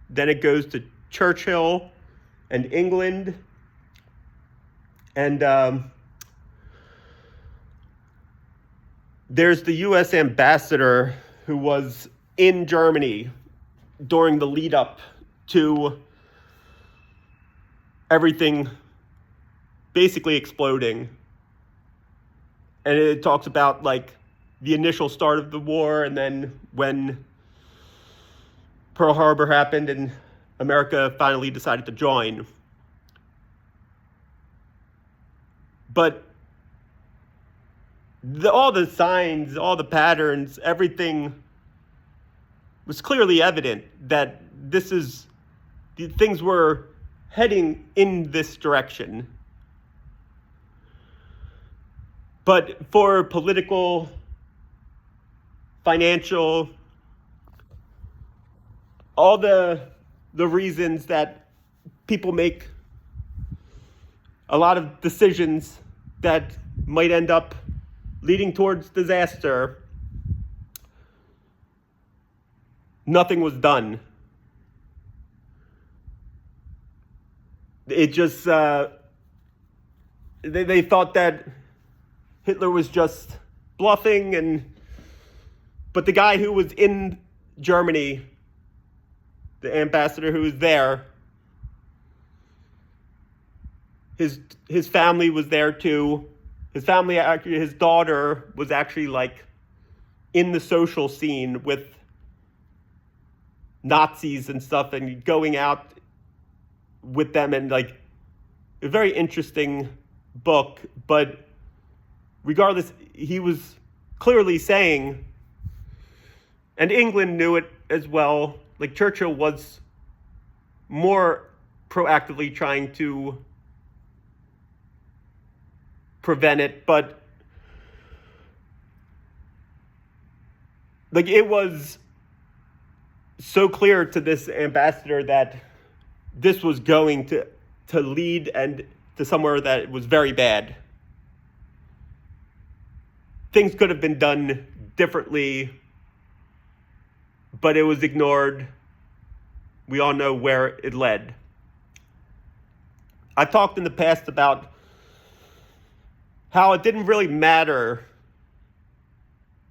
Speaker 1: Then it goes to Churchill and England. And there's the U.S. ambassador who was in Germany during the lead up to everything basically exploding. And it talks about the initial start of the war, and then when Pearl Harbor happened and America finally decided to join. But all the signs, all the patterns, everything was clearly evident that things were heading in this direction. But for political, financial, all the reasons that people make a lot of decisions that might end up leading towards disaster, nothing was done. It just, they thought that Hitler was just bluffing, but the guy who was in Germany, the ambassador who was there, his family was there too. His family, actually, his daughter was actually in the social scene with Nazis and stuff, and going out with them, and a very interesting book. But regardless, he was clearly saying, and England knew it as well, Churchill was more proactively trying to prevent it, but it was so clear to this ambassador that this was going to lead and to somewhere that was very bad. things could have been done differently, but it was ignored. We all know where it led. I've talked in the past about how it didn't really matter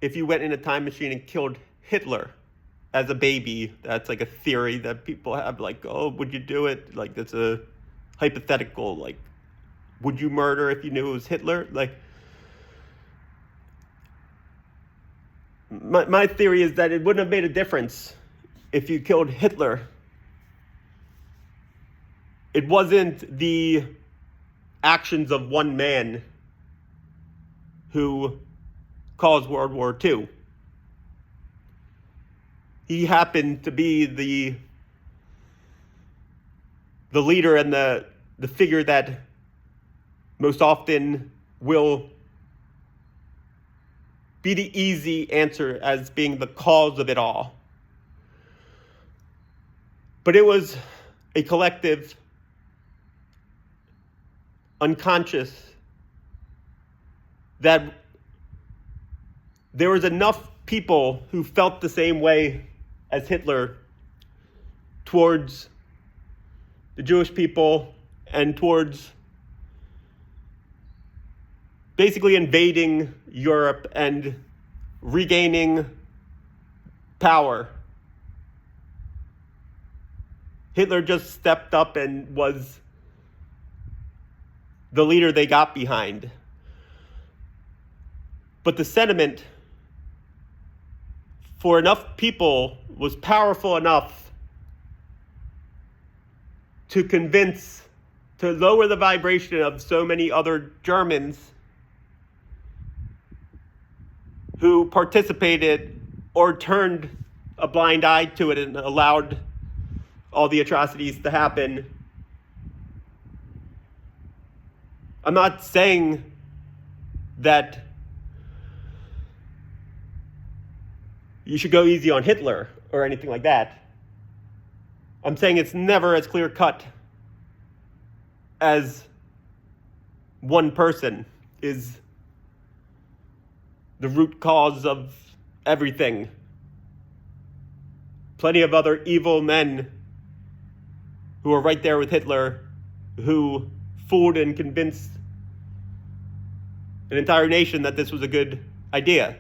Speaker 1: if you went in a time machine and killed Hitler as a baby. That's like a theory that people have, like, oh, would you do it? Like, that's a hypothetical, like, would you murder if you knew it was Hitler? Like, my theory is that it wouldn't have made a difference if you killed Hitler. It wasn't the actions of one man who caused World War II. He happened to be the leader and the figure that most often will be the easy answer as being the cause of it all. But it was a collective, unconscious, that there was enough people who felt the same way as Hitler towards the Jewish people and towards basically invading Europe and regaining power. Hitler just stepped up and was the leader they got behind. But the sentiment for enough people was powerful enough to lower the vibration of so many other Germans who participated or turned a blind eye to it and allowed all the atrocities to happen. I'm not saying that you should go easy on Hitler or anything like that. I'm saying it's never as clear-cut as one person is the root cause of everything. Plenty of other evil men who were right there with Hitler, who fooled and convinced an entire nation that this was a good idea.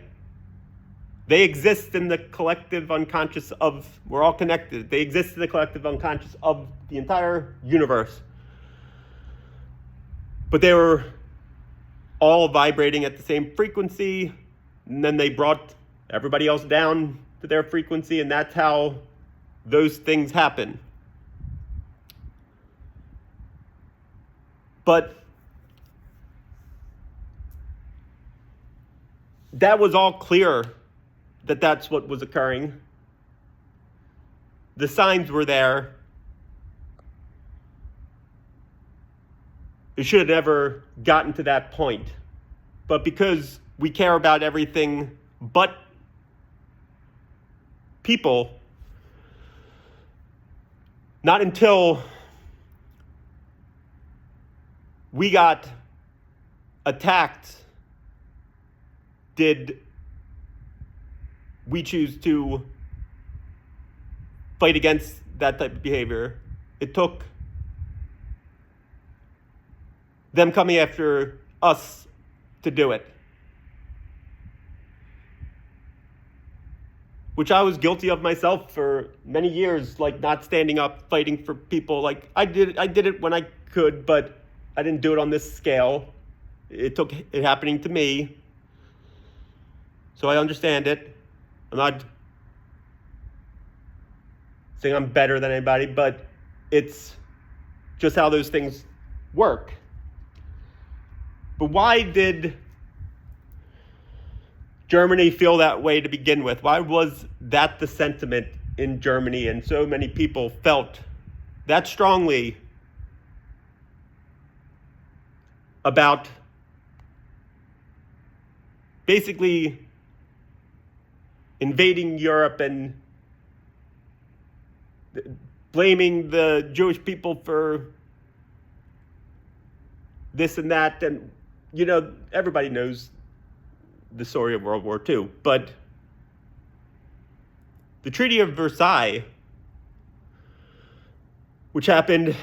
Speaker 1: They exist in the collective unconscious of, we're all connected. They exist in the collective unconscious of the entire universe. But they were all vibrating at the same frequency, and then they brought everybody else down to their frequency, and that's how those things happen. But that was all clear that that's what was occurring. The signs were there. It should have never gotten to that point. But because we care about everything but people, not until we got attacked did we choose to fight against that type of behavior. It took them coming after us to do it. Which I was guilty of myself for many years, like not standing up, fighting for people. Like I did it when I could, but I didn't do it on this scale. It took it happening to me. So I understand it. I'm not saying I'm better than anybody, but it's just how those things work. But why did Germany feel that way to begin with? Why was that the sentiment in Germany and so many people felt that strongly about basically invading Europe and blaming the Jewish people for this and that? And, you know, everybody knows the story of World War II. But the Treaty of Versailles, which happened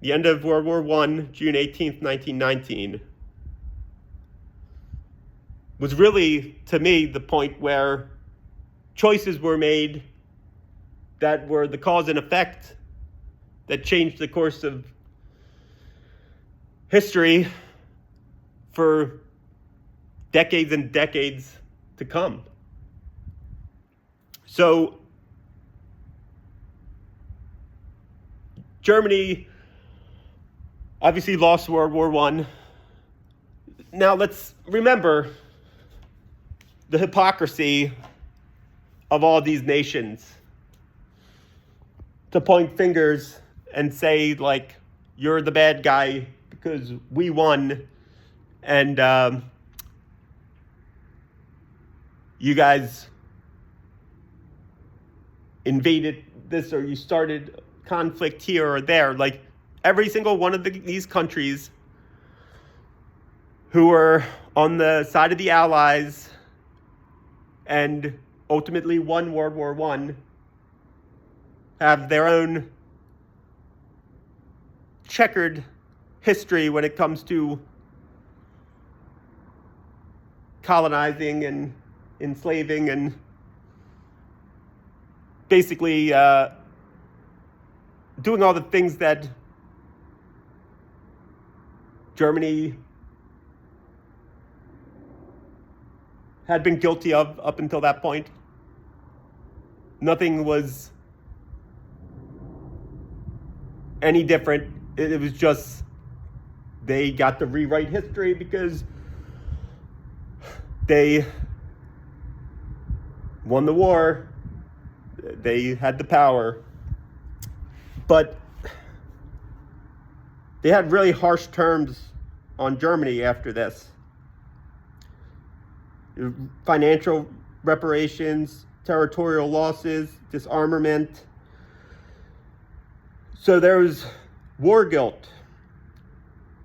Speaker 1: the end of World War I, June 18th, 1919, was really, to me, the point where choices were made that were the cause and effect that changed the course of history for decades and decades to come. So Germany obviously lost World War I. Now let's remember the hypocrisy of all these nations to point fingers and say, like, you're the bad guy because we won and you guys invaded this or you started conflict here or there. Like, every single one of these countries who were on the side of the Allies and ultimately won World War I have their own checkered history when it comes to colonizing and enslaving and basically doing all the things that Germany had been guilty of up until that point. Nothing was any different. It was just they got to rewrite history because they won the war. They had the power. But they had really harsh terms on Germany after this. Financial reparations, territorial losses, disarmament. So there was war guilt.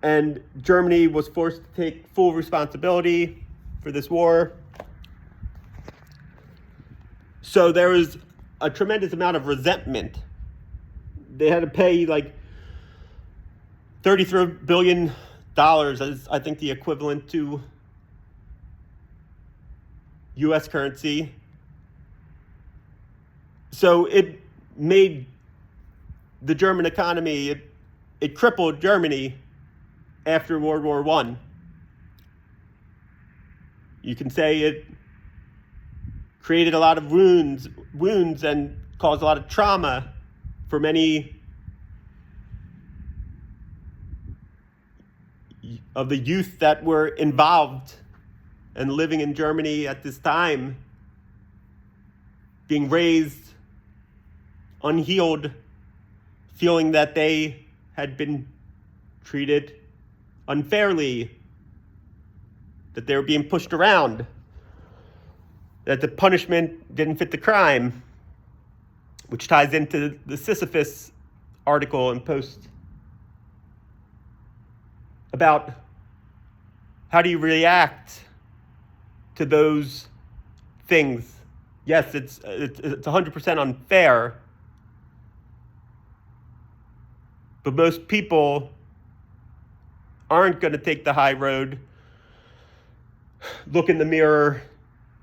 Speaker 1: And Germany was forced to take full responsibility for this war. So there was a tremendous amount of resentment. They had to pay like $33 billion, as I think the equivalent to U.S. currency. So it made the German economy, it crippled Germany after World War I. You can say it created a lot of wounds and caused a lot of trauma for many of the youth that were involved and living in Germany at this time, being raised unhealed, feeling that they had been treated unfairly, that they were being pushed around, that the punishment didn't fit the crime, which ties into the Sisyphus article in Post about how do you react to those things. Yes, it's 100% unfair, but most people aren't going to take the high road, look in the mirror,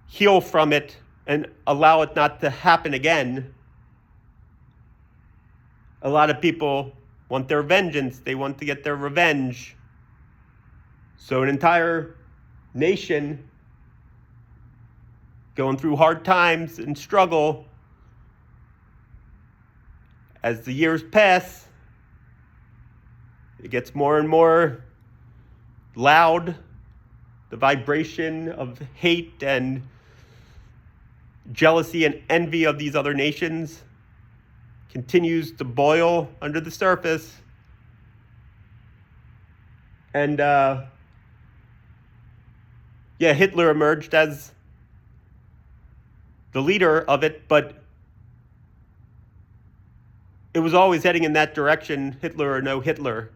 Speaker 1: heal from it, and allow it not to happen again. A lot of people want their vengeance. They want to get their revenge. So an entire nation going through hard times and struggle, as the years pass, it gets more and more loud. The vibration of hate and jealousy and envy of these other nations continues to boil under the surface. And Hitler emerged as the leader of it, but it was always heading in that direction, Hitler or no Hitler.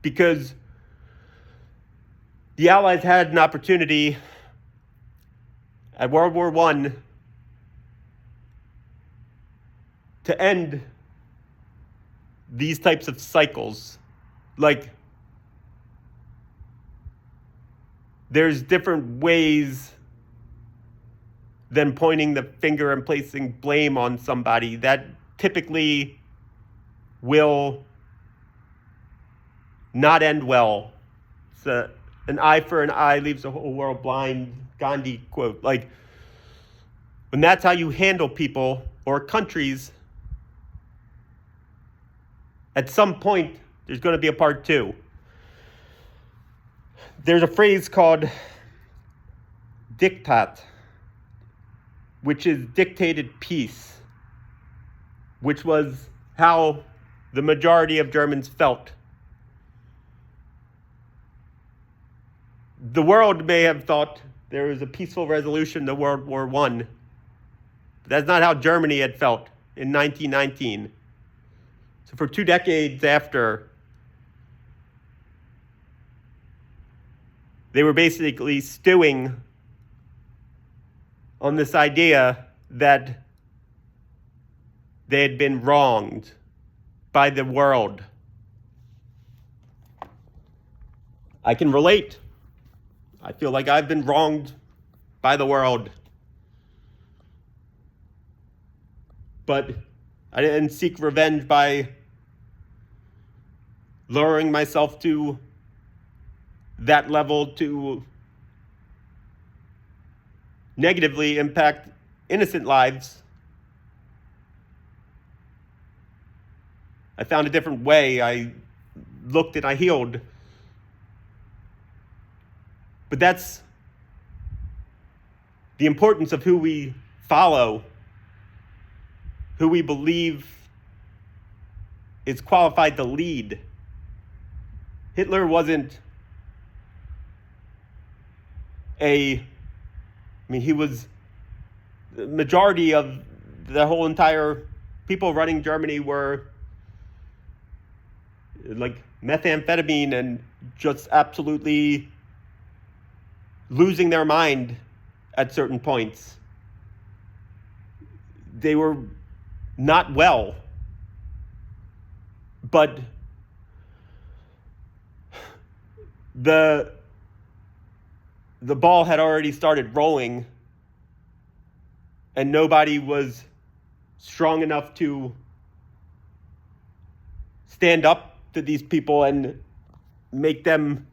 Speaker 1: Because the Allies had an opportunity at World War I to end these types of cycles. Like, there's different ways than pointing the finger and placing blame on somebody that typically will not end well. It's an eye for an eye leaves the whole world blind, Gandhi quote. Like, when that's how you handle people or countries, at some point, there's going to be a part two. There's a phrase called diktat, which is dictated peace, which was how the majority of Germans felt. The world may have thought there was a peaceful resolution to World War I. But that's not how Germany had felt in 1919. So for 2 decades after, they were basically stewing on this idea that they had been wronged by the world. I can relate. I feel like I've been wronged by the world. But I didn't seek revenge by lowering myself to that level to negatively impact innocent lives. I found a different way. I looked and I healed. But that's the importance of who we follow, who we believe is qualified to lead. Hitler wasn't he was the majority of the whole entire people running Germany were like methamphetamine and just absolutely losing their mind at certain points. They were not well. But the ball had already started rolling, and nobody was strong enough to stand up to these people and make them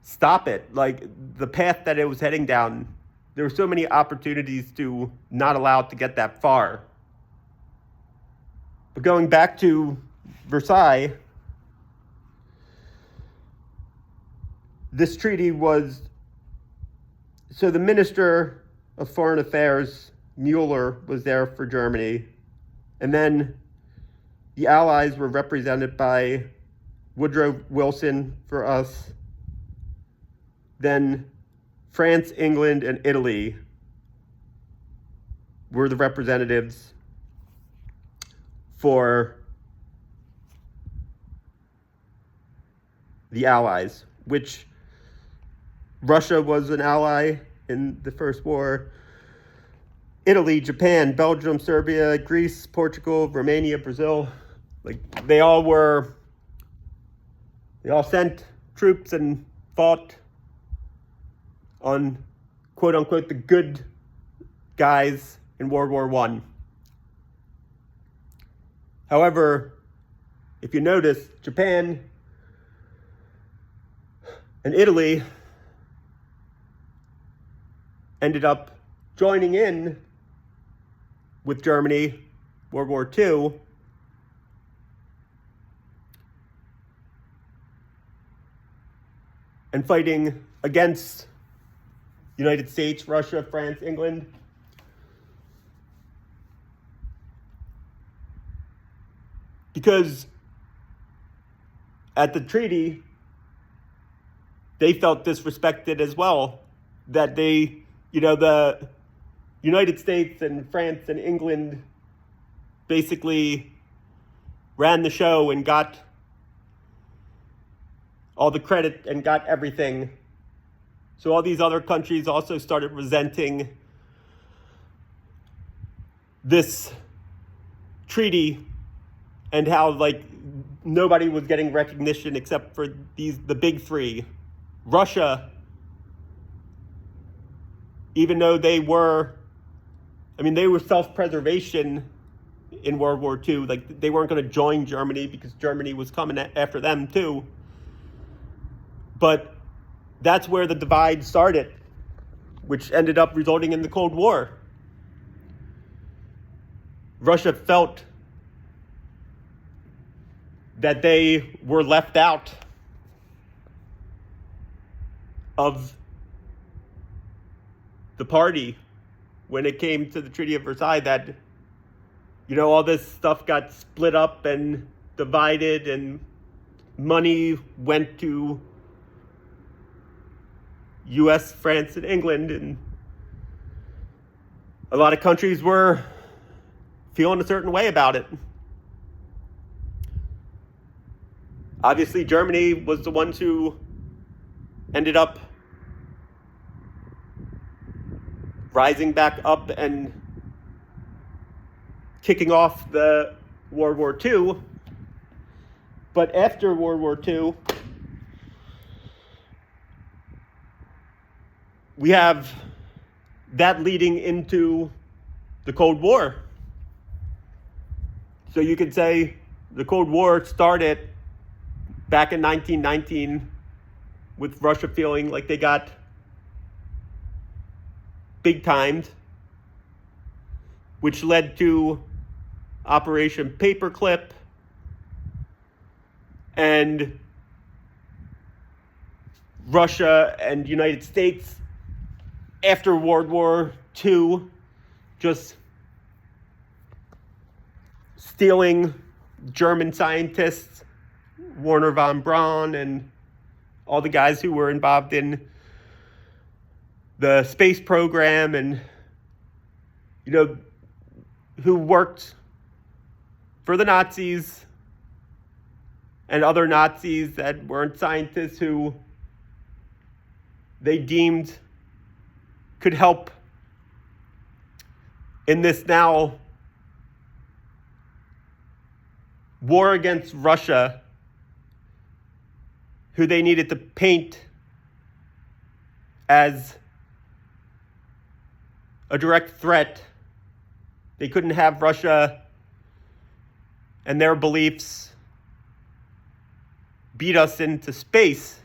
Speaker 1: stop it. Like, the path that it was heading down, there were so many opportunities to not allow it to get that far. But going back to Versailles, this treaty was, so the Minister of Foreign Affairs, Mueller, was there for Germany. And then the Allies were represented by Woodrow Wilson for us. Then France, England, and Italy were the representatives for the Allies, which Russia was an ally in the First War. Italy, Japan, Belgium, Serbia, Greece, Portugal, Romania, Brazil, they all sent troops and fought on, quote unquote, the good guys in World War I. However, if you notice, Japan and Italy ended up joining in with Germany, World War II, and fighting against United States, Russia, France, England. Because at the treaty, they felt disrespected as well, that the United States and France and England basically ran the show and got all the credit and got everything. So all these other countries also started resenting this treaty and how like nobody was getting recognition except for the big three. Russia, even though they were self-preservation in World War II. Like they weren't going to join Germany because Germany was coming after them too. But that's where the divide started, which ended up resulting in the Cold War. Russia felt that they were left out of the party when it came to the Treaty of Versailles, that, all this stuff got split up and divided and money went to US, France, and England, and a lot of countries were feeling a certain way about it. Obviously, Germany was the ones who ended up rising back up and kicking off the World War II. But after World War II, we have that leading into the Cold War. So you could say the Cold War started back in 1919 with Russia feeling like they got big timed, which led to Operation Paperclip and Russia and United States after World War II just stealing German scientists, Werner von Braun, and all the guys who were involved in the space program and, who worked for the Nazis and other Nazis that weren't scientists who they deemed could help in this now war against Russia, who they needed to paint as a direct threat. They couldn't have Russia and their beliefs beat us into space.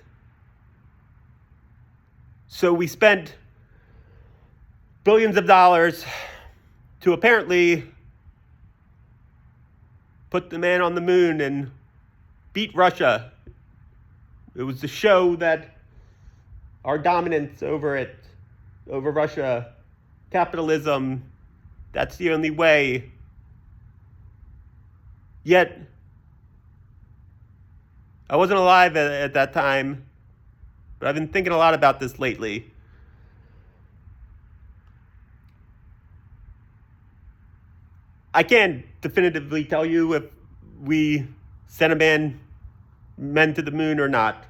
Speaker 1: So we spent billions of dollars to apparently put the man on the moon and beat Russia. It was to show that our dominance over Russia, capitalism, that's the only way. Yet, I wasn't alive at that time, but I've been thinking a lot about this lately. I can't definitively tell you if we sent men to the moon or not.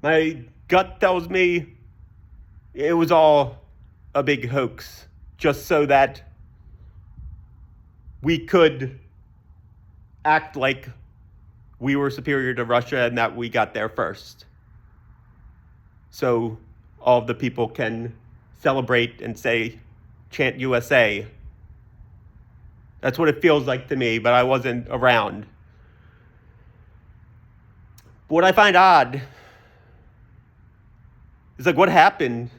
Speaker 1: My gut tells me it was all a big hoax, just so that we could act like we were superior to Russia and that we got there first. So all of the people can celebrate and chant USA. That's what it feels like to me, but I wasn't around. But what I find odd is what happened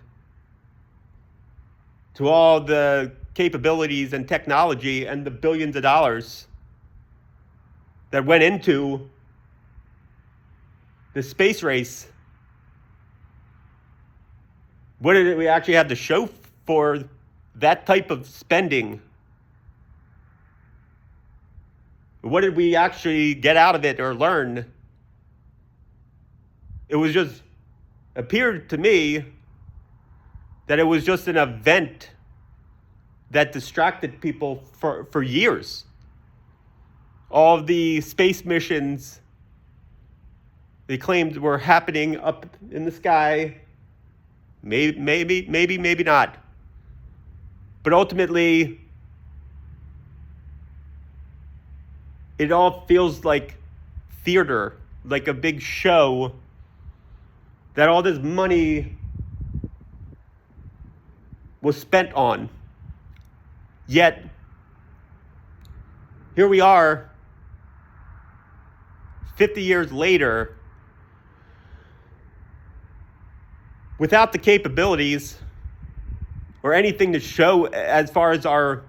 Speaker 1: to all the capabilities and technology and the billions of dollars that went into the space race. What did we actually have to show for that type of spending? What did we actually get out of it or learn? It was just appeared to me that it was just an event that distracted people for years. All of the space missions they claimed were happening up in the sky. Maybe not. But ultimately, it all feels like theater, like a big show, that all this money was spent on. Yet, here we are, 50 years later, without the capabilities or anything to show as far as our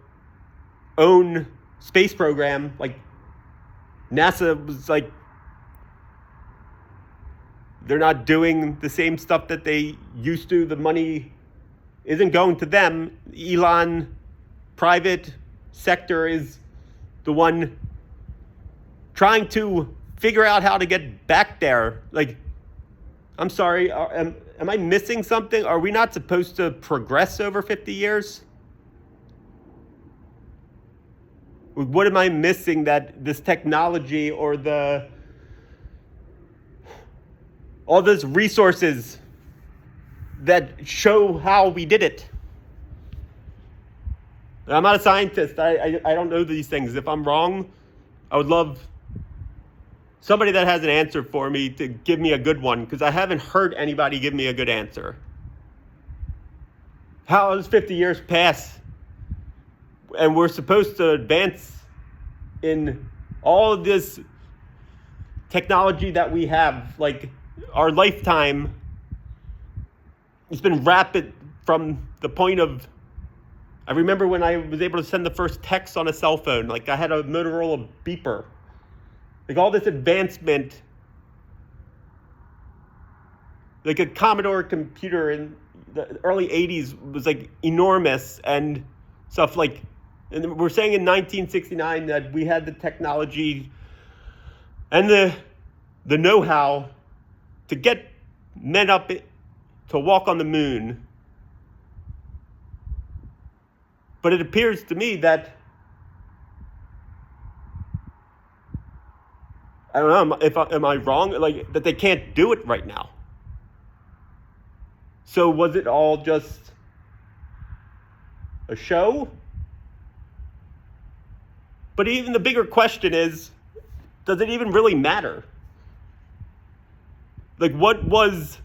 Speaker 1: own space program. Like, NASA was like, they're not doing the same stuff that they used to. The money isn't going to them. Elon, private sector, is the one trying to figure out how to get back there. Like, I'm sorry, am I missing something? Are we not supposed to progress over 50 years? What am I missing that this technology or all those resources that show how we did it? I'm not a scientist. I don't know these things. If I'm wrong, I would love somebody that has an answer for me to give me a good one, because I haven't heard anybody give me a good answer. How does 50 years pass and we're supposed to advance in all of this technology that we have? Like, our lifetime, it's been rapid from the point of, I remember when I was able to send the first text on a cell phone. Like, I had a Motorola beeper. Like, all this advancement, like a Commodore computer in the early 80s was like enormous and stuff. Like, and we're saying in 1969 that we had the technology and the know-how to get men up to walk on the moon. But it appears to me that, I don't know, am I wrong? Like, that they can't do it right now. So was it all just a show? But even the bigger question is, does it even really matter? Like, what was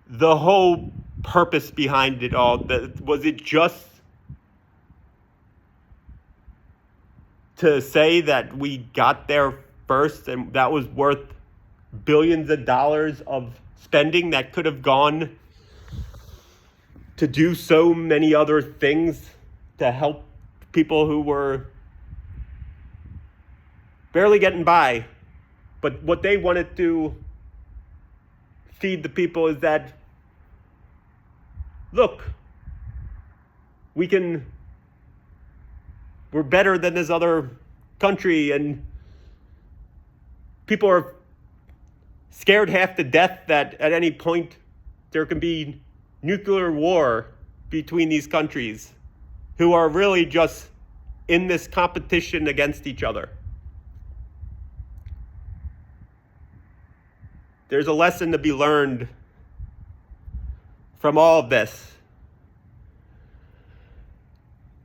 Speaker 1: the whole purpose behind it all? Was it just to say that we got there first and that was worth billions of dollars of spending that could have gone to do so many other things to help people who were barely getting by? But what they wanted to feed the people is that, look, we're better than this other country, and people are scared half to death that at any point there can be nuclear war between these countries who are really just in this competition against each other. There's a lesson to be learned from all of this.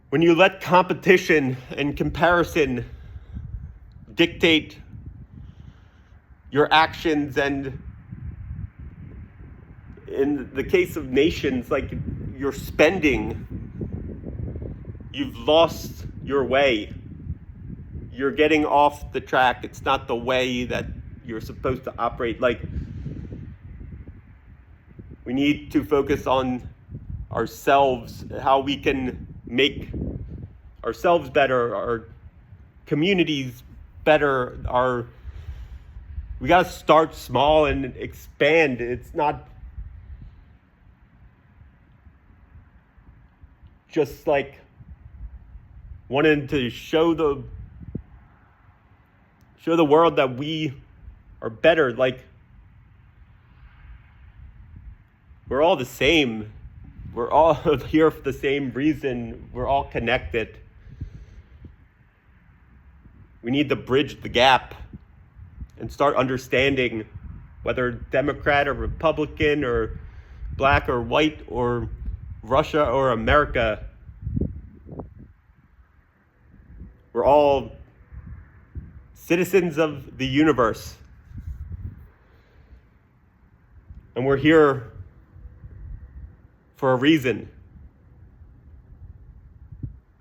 Speaker 1: When you let competition and comparison dictate your actions, and in the case of nations, like your spending, you've lost your way. You're getting off the track. It's not the way that you're supposed to operate. Like, we need to focus on ourselves, how we can make ourselves better, our communities better. We got to start small and expand. It's not just like wanting to show the world that we are better. Like, we're all the same. We're all here for the same reason. We're all connected. We need to bridge the gap. and start understanding whether Democrat or Republican or black or white or Russia or America, we're all citizens of the universe. And we're here for a reason.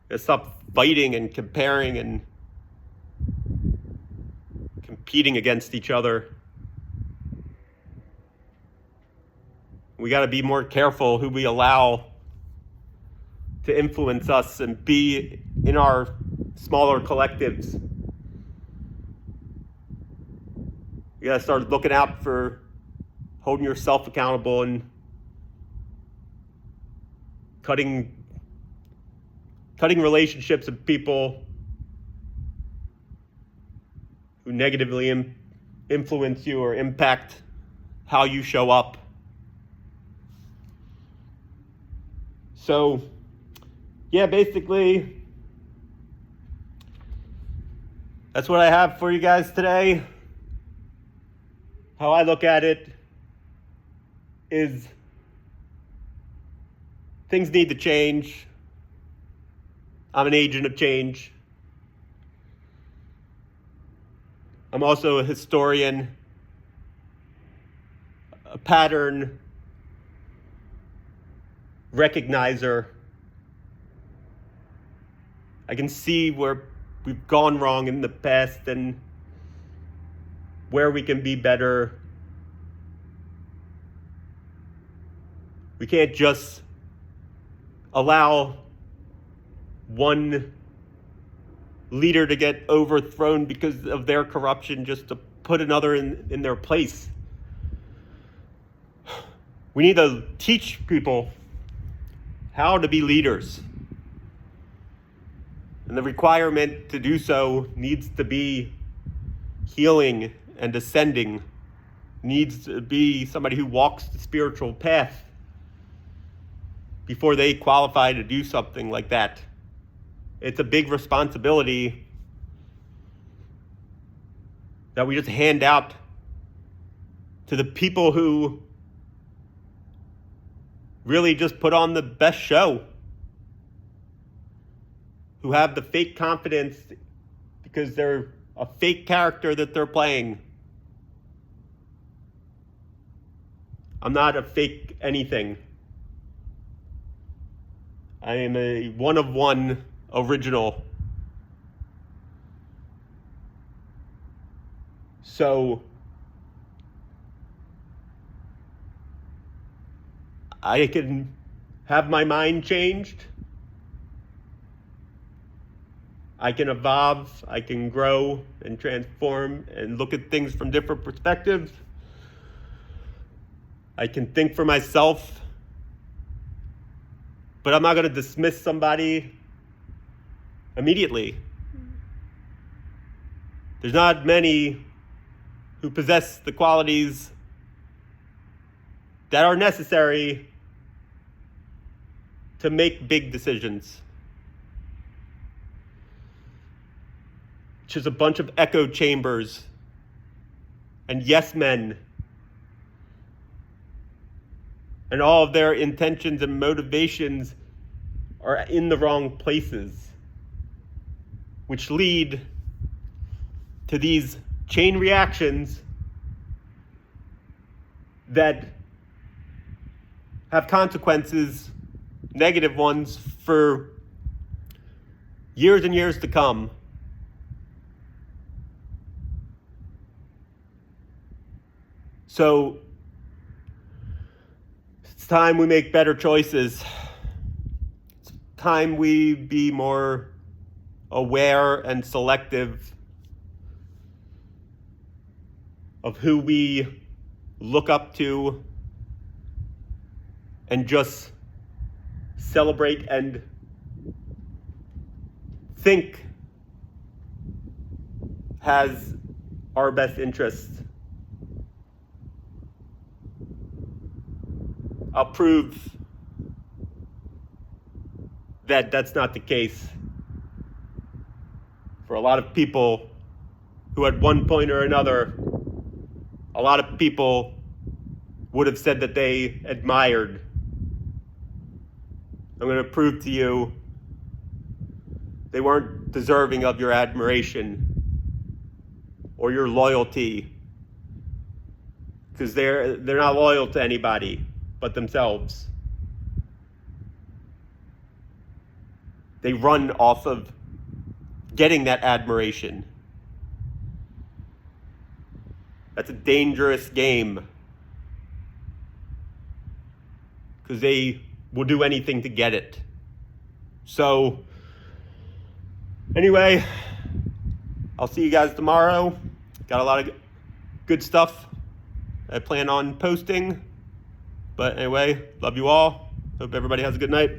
Speaker 1: Let's stop fighting and comparing and competing against each other. We got to be more careful who we allow to influence us and be in our smaller collectives. You got to start looking out for holding yourself accountable and cutting relationships with people who negatively influence you or impact how you show up. So, yeah, basically, that's what I have for you guys today. How I look at it is things need to change. I'm an agent of change. I'm also a historian, a pattern recognizer. I can see where we've gone wrong in the past and where we can be better. We can't just allow one leader to get overthrown because of their corruption just to put another in their place. We need to teach people how to be leaders. And the requirement to do so needs to be healing and ascending, needs to be somebody who walks the spiritual path before they qualify to do something like that. It's a big responsibility that we just hand out to the people who really just put on the best show, who have the fake confidence because they're a fake character that they're playing. I'm not a fake anything. I am a one-of-one original. So I can have my mind changed. I can evolve, I can grow and transform and look at things from different perspectives. I can think for myself, but I'm not going to dismiss somebody immediately. There's not many who possess the qualities that are necessary to make big decisions. Which is a bunch of echo chambers and yes men. And all of their intentions and motivations are in the wrong places, which lead to these chain reactions that have consequences, negative ones, for years and years to come. So it's time we make better choices. It's time we be more aware and selective of who we look up to and just celebrate and think has our best interests. I'll prove that that's not the case for a lot of people who at one point or another a lot of people would have said that they admired. I'm going to prove to you they weren't deserving of your admiration or your loyalty, because they're not loyal to anybody but themselves. They run off of getting that admiration. That's a dangerous game, because they will do anything to get it. So, anyway, I'll see you guys tomorrow. Got a lot of good stuff I plan on posting. But anyway, love you all. Hope everybody has a good night.